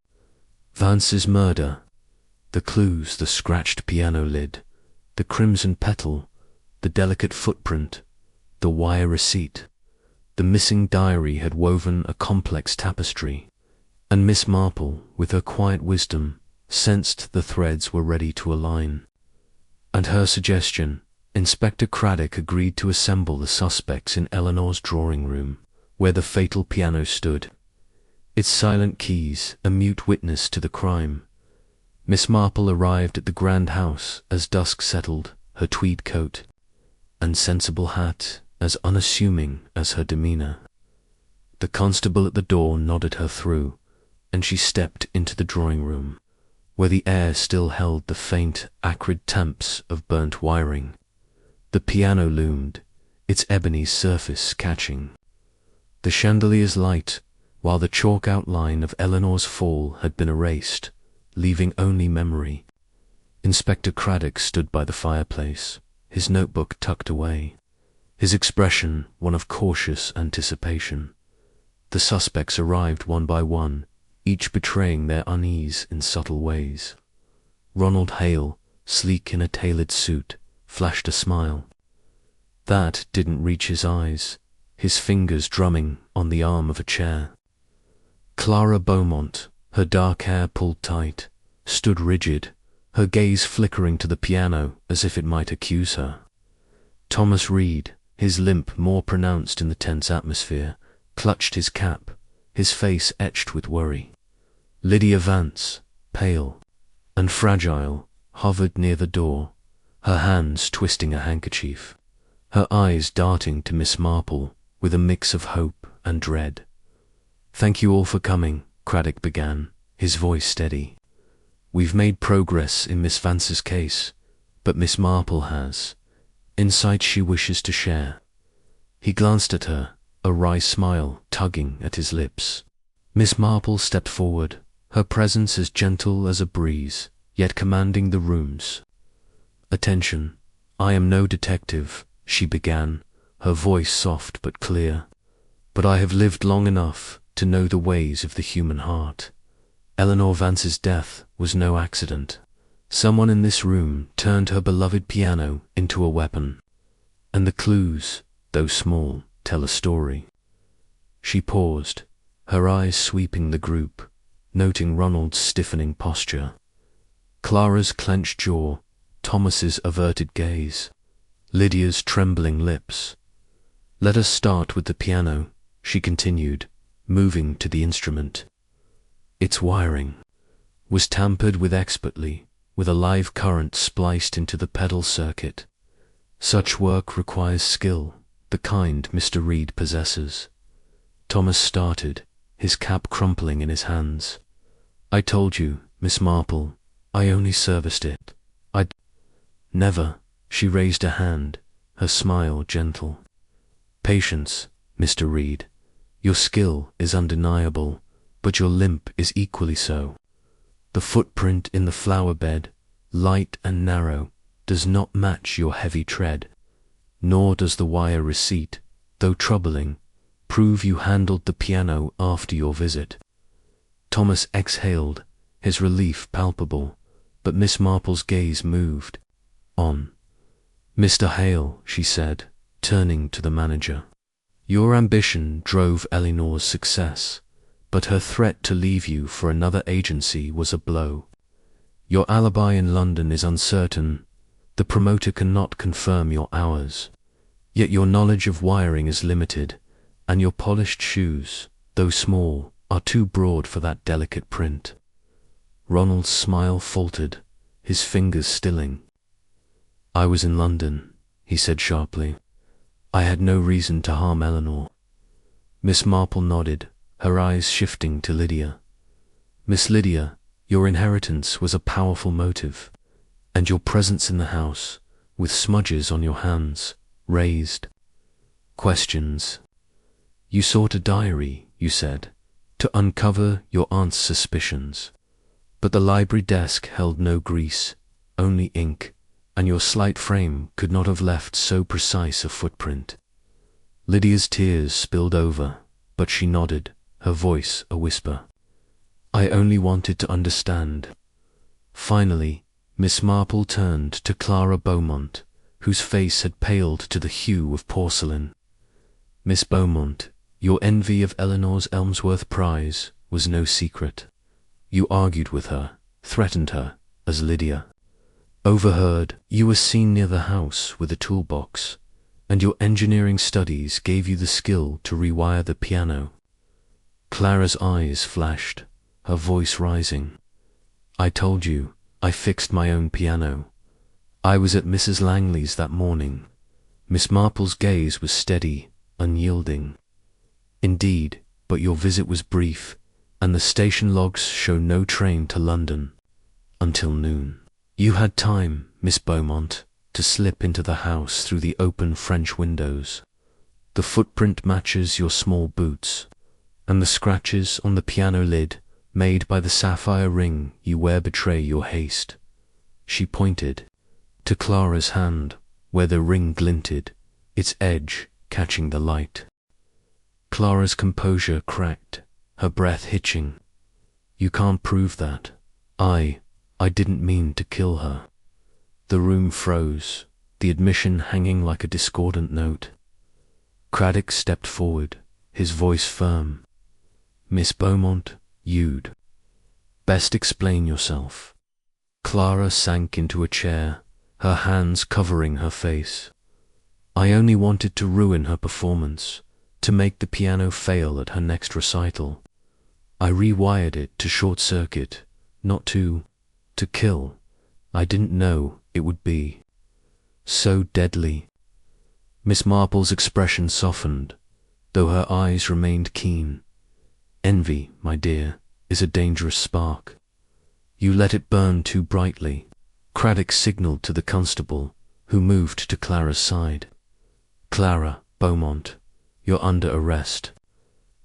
Vance's murder. The clues, the scratched piano lid, the crimson petal, the delicate footprint, the wire receipt. The missing diary had woven a complex tapestry, and Miss Marple, with her quiet wisdom, sensed the threads were ready to align. At her suggestion, Inspector Craddock agreed to assemble the suspects in Eleanor's drawing room, where the fatal piano stood, its silent keys a mute witness to the crime. Miss Marple arrived at the grand house as dusk settled, her tweed coat and sensible hat as unassuming as her demeanour. The constable at the door nodded her through, and she stepped into the drawing room, where the air still held the faint, acrid temps of burnt wiring. The piano loomed, its ebony surface catching the chandelier's light, while the chalk outline of Eleanor's fall had been erased, leaving only memory. Inspector Craddock stood by the fireplace, his notebook tucked away, his expression one of cautious anticipation. The suspects arrived one by one, each betraying their unease in subtle ways. Ronald Hale, sleek in a tailored suit, flashed a smile. That didn't reach his eyes, his fingers drumming on the arm of a chair. Clara Beaumont, her dark hair pulled tight, stood rigid, her gaze flickering to the piano as if it might accuse her. Thomas Reed, his limp more pronounced in the tense atmosphere, clutched his cap, his face etched with worry. Lydia Vance, pale and fragile, hovered near the door, her hands twisting a handkerchief, her eyes darting to Miss Marple with a mix of hope and dread. "Thank you all for coming," Craddock began, his voice steady. "We've made progress in Miss Vance's case, but Miss Marple has insights she wishes to share." He glanced at her, a wry smile tugging at his lips. Miss Marple stepped forward, her presence as gentle as a breeze, yet commanding the rooms. "Attention, I am no detective," she began, her voice soft but clear, "but I have lived long enough to know the ways of the human heart. Eleanor Vance's death was no accident. Someone in this room turned her beloved piano into a weapon, and the clues, though small, tell a story." She paused, her eyes sweeping the group, noting Ronald's stiffening posture, Clara's clenched jaw, Thomas's averted gaze, Lydia's trembling lips. "Let us start with the piano," she continued, moving to the instrument. Its wiring was tampered with expertly, with a live current spliced into the pedal circuit. Such work requires skill, the kind Mr. Reed possesses. Thomas started, his cap crumpling in his hands. "I told you, Miss Marple, I only serviced it. I'd never." She raised a hand, her smile gentle. "Patience, Mr. Reed. Your skill is undeniable, but your limp is equally so. The footprint in the flower bed, light and narrow, does not match your heavy tread, nor does the wire receipt, though troubling, prove you handled the piano after your visit." Thomas exhaled, his relief palpable, but Miss Marple's gaze moved on. "Mr. Hale," she said, turning to the manager, "your ambition drove Eleanor's success, but her threat to leave you for another agency was a blow. Your alibi in London is uncertain. The promoter cannot confirm your hours. Yet your knowledge of wiring is limited, and your polished shoes, though small, are too broad for that delicate print. Ronald's smile faltered, his fingers stilling. I was in London, he said sharply. I had no reason to harm Eleanor. Miss Marple nodded, her eyes shifting to Lydia. Miss Lydia, your inheritance was a powerful motive, and your presence in the house, with smudges on your hands, raised questions. You sought a diary, you said, to uncover your aunt's suspicions. But the library desk held no grease, only ink, and your slight frame could not have left so precise a footprint. Lydia's tears spilled over, but she nodded, her voice a whisper. I only wanted to understand. Finally, Miss Marple turned to Clara Beaumont, whose face had paled to the hue of porcelain. Miss Beaumont, your envy of Eleanor's Elmsworth prize was no secret. You argued with her, threatened her, as Lydia. Overheard, you were seen near the house with a toolbox, and your engineering studies gave you the skill to rewire the piano. Clara's eyes flashed, her voice rising. I told you, I fixed my own piano. I was at Mrs. Langley's that morning. Miss Marple's gaze was steady, unyielding. Indeed, but your visit was brief, and the station logs show no train to London. Until noon. You had time, Miss Beaumont, to slip into the house through the open French windows. The footprint matches your small boots, and the scratches on the piano lid made by the sapphire ring you wear betray your haste. She pointed to Clara's hand, where the ring glinted, its edge catching the light. Clara's composure cracked, her breath hitching. You can't prove that. I didn't mean to kill her. The room froze, the admission hanging like a discordant note. Craddock stepped forward, his voice firm. Miss Beaumont, you'd best explain yourself. Clara sank into a chair, her hands covering her face. I only wanted to ruin her performance, to make the piano fail at her next recital. I rewired it to short-circuit, not to kill. I didn't know it would be so deadly. Miss Marple's expression softened, though her eyes remained keen. Envy, my dear, is a dangerous spark. You let it burn too brightly. Craddock signalled to the constable, who moved to Clara's side. Clara Beaumont, you're under arrest.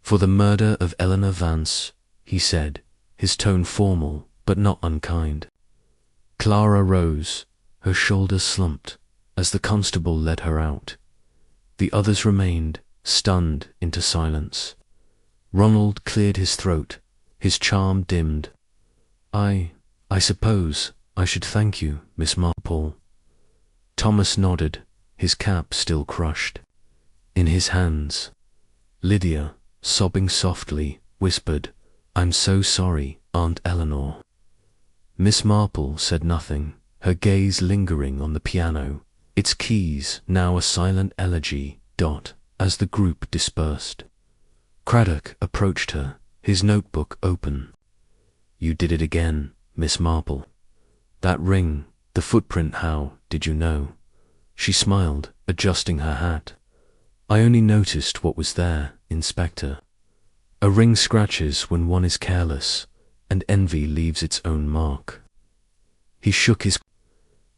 For the murder of Eleanor Vance, he said, his tone formal but not unkind. Clara rose, her shoulders slumped, as the constable led her out. The others remained, stunned into silence. Ronald cleared his throat, his charm dimmed. I suppose I should thank you, Miss Marple. Thomas nodded, his cap still crushed. In his hands, Lydia, sobbing softly, whispered, I'm so sorry, Aunt Eleanor. Miss Marple said nothing, her gaze lingering on the piano, its keys now a silent elegy, as the group dispersed. Craddock approached her, his notebook open. You did it again, Miss Marple. That ring, the footprint, how did you know? She smiled, adjusting her hat. I only noticed what was there, Inspector. A ring scratches when one is careless, and envy leaves its own mark. He shook his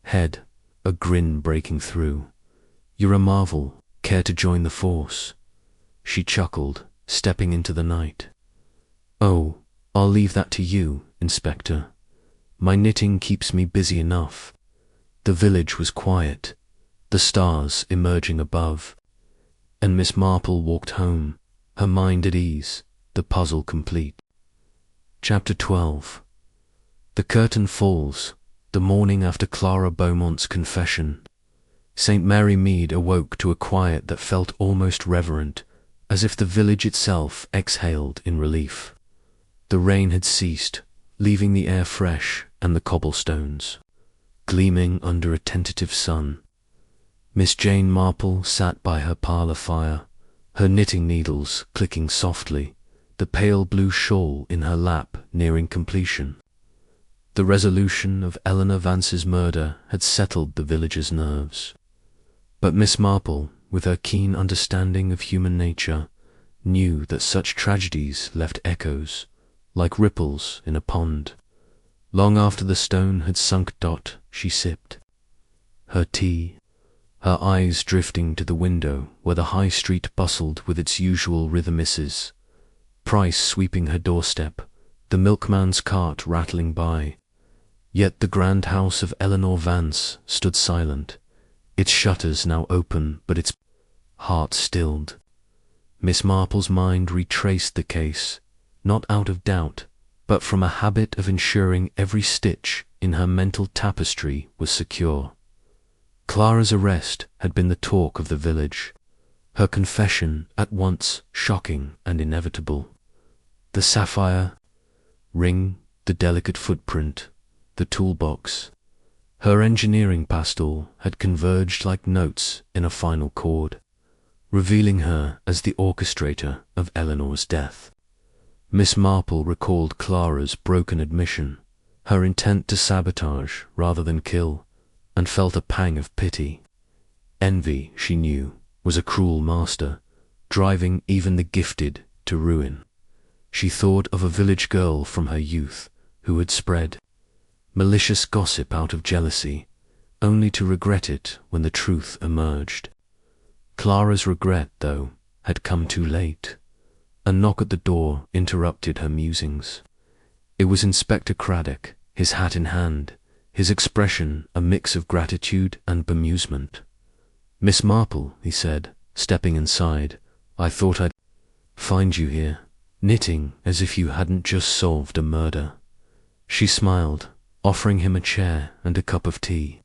head, a grin breaking through. You're a marvel, care to join the force? She chuckled, stepping into the night. Oh, I'll leave that to you, Inspector. My knitting keeps me busy enough. The village was quiet, the stars emerging above, and Miss Marple walked home, her mind at ease, the puzzle complete. Chapter 12. The curtain falls, the morning after Clara Beaumont's confession. St. Mary Mead awoke to a quiet that felt almost reverent, as if the village itself exhaled in relief. The rain had ceased, leaving the air fresh and the cobblestones gleaming under a tentative sun. Miss Jane Marple sat by her parlour fire, her knitting needles clicking softly, the pale blue shawl in her lap nearing completion. The resolution of Eleanor Vance's murder had settled the villagers' nerves. But Miss Marple, with her keen understanding of human nature, knew that such tragedies left echoes, like ripples in a pond. Long after the stone had sunk, she sipped her tea, her eyes drifting to the window where the high street bustled with its usual rhythmices, Price sweeping her doorstep, the milkman's cart rattling by. Yet the grand house of Eleanor Vance stood silent, its shutters now open but its heart stilled. Miss Marple's mind retraced the case, not out of doubt, but from a habit of ensuring every stitch in her mental tapestry was secure. Clara's arrest had been the talk of the village, her confession at once shocking and inevitable. The sapphire ring, the delicate footprint, the toolbox, her engineering pastel had converged like notes in a final chord, revealing her as the orchestrator of Eleanor's death. Miss Marple recalled Clara's broken admission, her intent to sabotage rather than kill, and felt a pang of pity. Envy, she knew, was a cruel master, driving even the gifted to ruin. She thought of a village girl from her youth who had spread malicious gossip out of jealousy, only to regret it when the truth emerged. Clara's regret, though, had come too late. A knock at the door interrupted her musings. It was Inspector Craddock, his hat in hand, his expression a mix of gratitude and bemusement. "Miss Marple," he said, stepping inside, "I thought I'd find you here, knitting as if you hadn't just solved a murder." She smiled, offering him a chair and a cup of tea.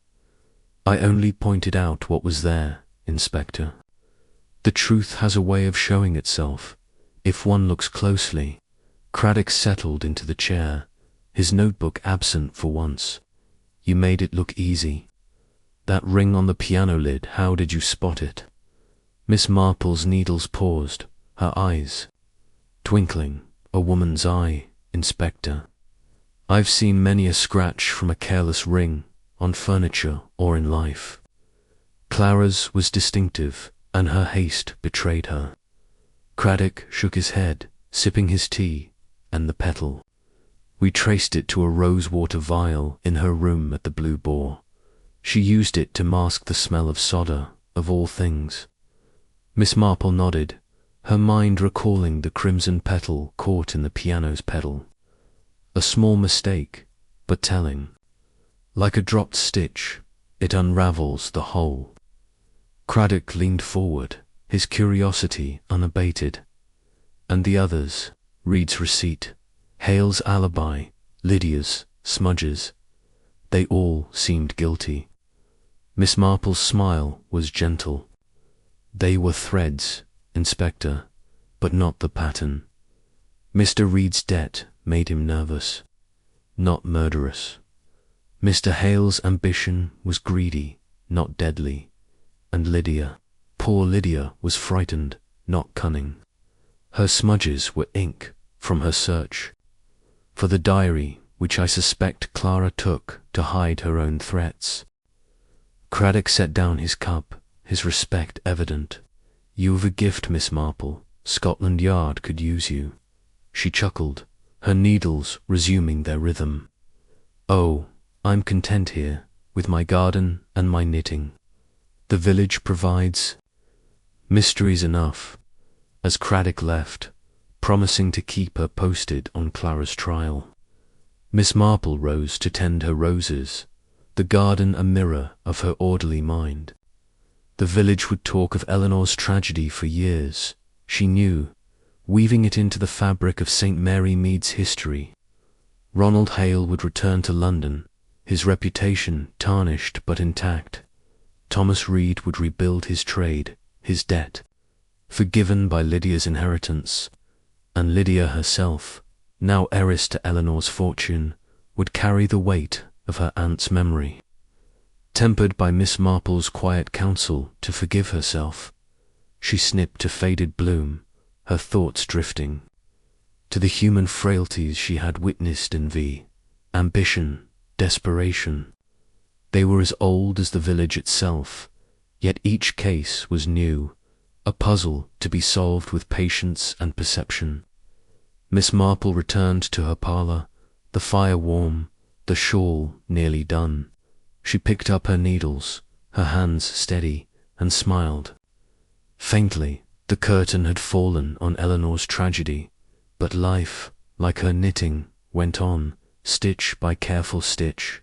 "I only pointed out what was there, Inspector. The truth has a way of showing itself, if one looks closely." Craddock settled into the chair, his notebook absent for once. "You made it look easy. That ring on the piano lid, how did you spot it?" Miss Marple's needles paused, her eyes twinkling. "A woman's eye, Inspector. I've seen many a scratch from a careless ring, on furniture or in life." Clara's was distinctive, and her haste betrayed her. Craddock shook his head, sipping his tea, and the petal. "We traced it to a rose-water vial in her room at the Blue Boar. She used it to mask the smell of solder, of all things." Miss Marple nodded, her mind recalling the crimson petal caught in the piano's pedal. A small mistake, but telling. Like a dropped stitch, it unravels the whole. Craddock leaned forward, his curiosity unabated. "And the others, Reed's receipt, Hale's alibi, Lydia's, Smudge's, they all seemed guilty." Miss Marple's smile was gentle. "They were threads, Inspector, but not the pattern. Mr. Reed's debt made him nervous, not murderous. Mr. Hale's ambition was greedy, not deadly. And Lydia, poor Lydia, was frightened, not cunning. Her smudges were ink from her search for the diary which I suspect Clara took to hide her own threats." Craddock set down his cup, his respect evident. "You've a gift, Miss Marple. Scotland Yard could use you." She chuckled, her needles resuming their rhythm. "Oh, I'm content here, with my garden and my knitting. The village provides mysteries enough." As Craddock left, promising to keep her posted on Clara's trial, Miss Marple rose to tend her roses, the garden a mirror of her orderly mind. The village would talk of Eleanor's tragedy for years, she knew, weaving it into the fabric of St. Mary Mead's history. Ronald Hale would return to London, his reputation tarnished but intact. Thomas Reed would rebuild his trade, his debt, forgiven by Lydia's inheritance, and Lydia herself, now heiress to Eleanor's fortune, would carry the weight of her aunt's memory. Tempered by Miss Marple's quiet counsel to forgive herself, she snipped a faded bloom, her thoughts drifting to the human frailties she had witnessed in V. Ambition, desperation. They were as old as the village itself, yet each case was new, a puzzle to be solved with patience and perception. Miss Marple returned to her parlour, the fire warm, the shawl nearly done. She picked up her needles, her hands steady, and smiled. Faintly, the curtain had fallen on Eleanor's tragedy, but life, like her knitting, went on, stitch by careful stitch.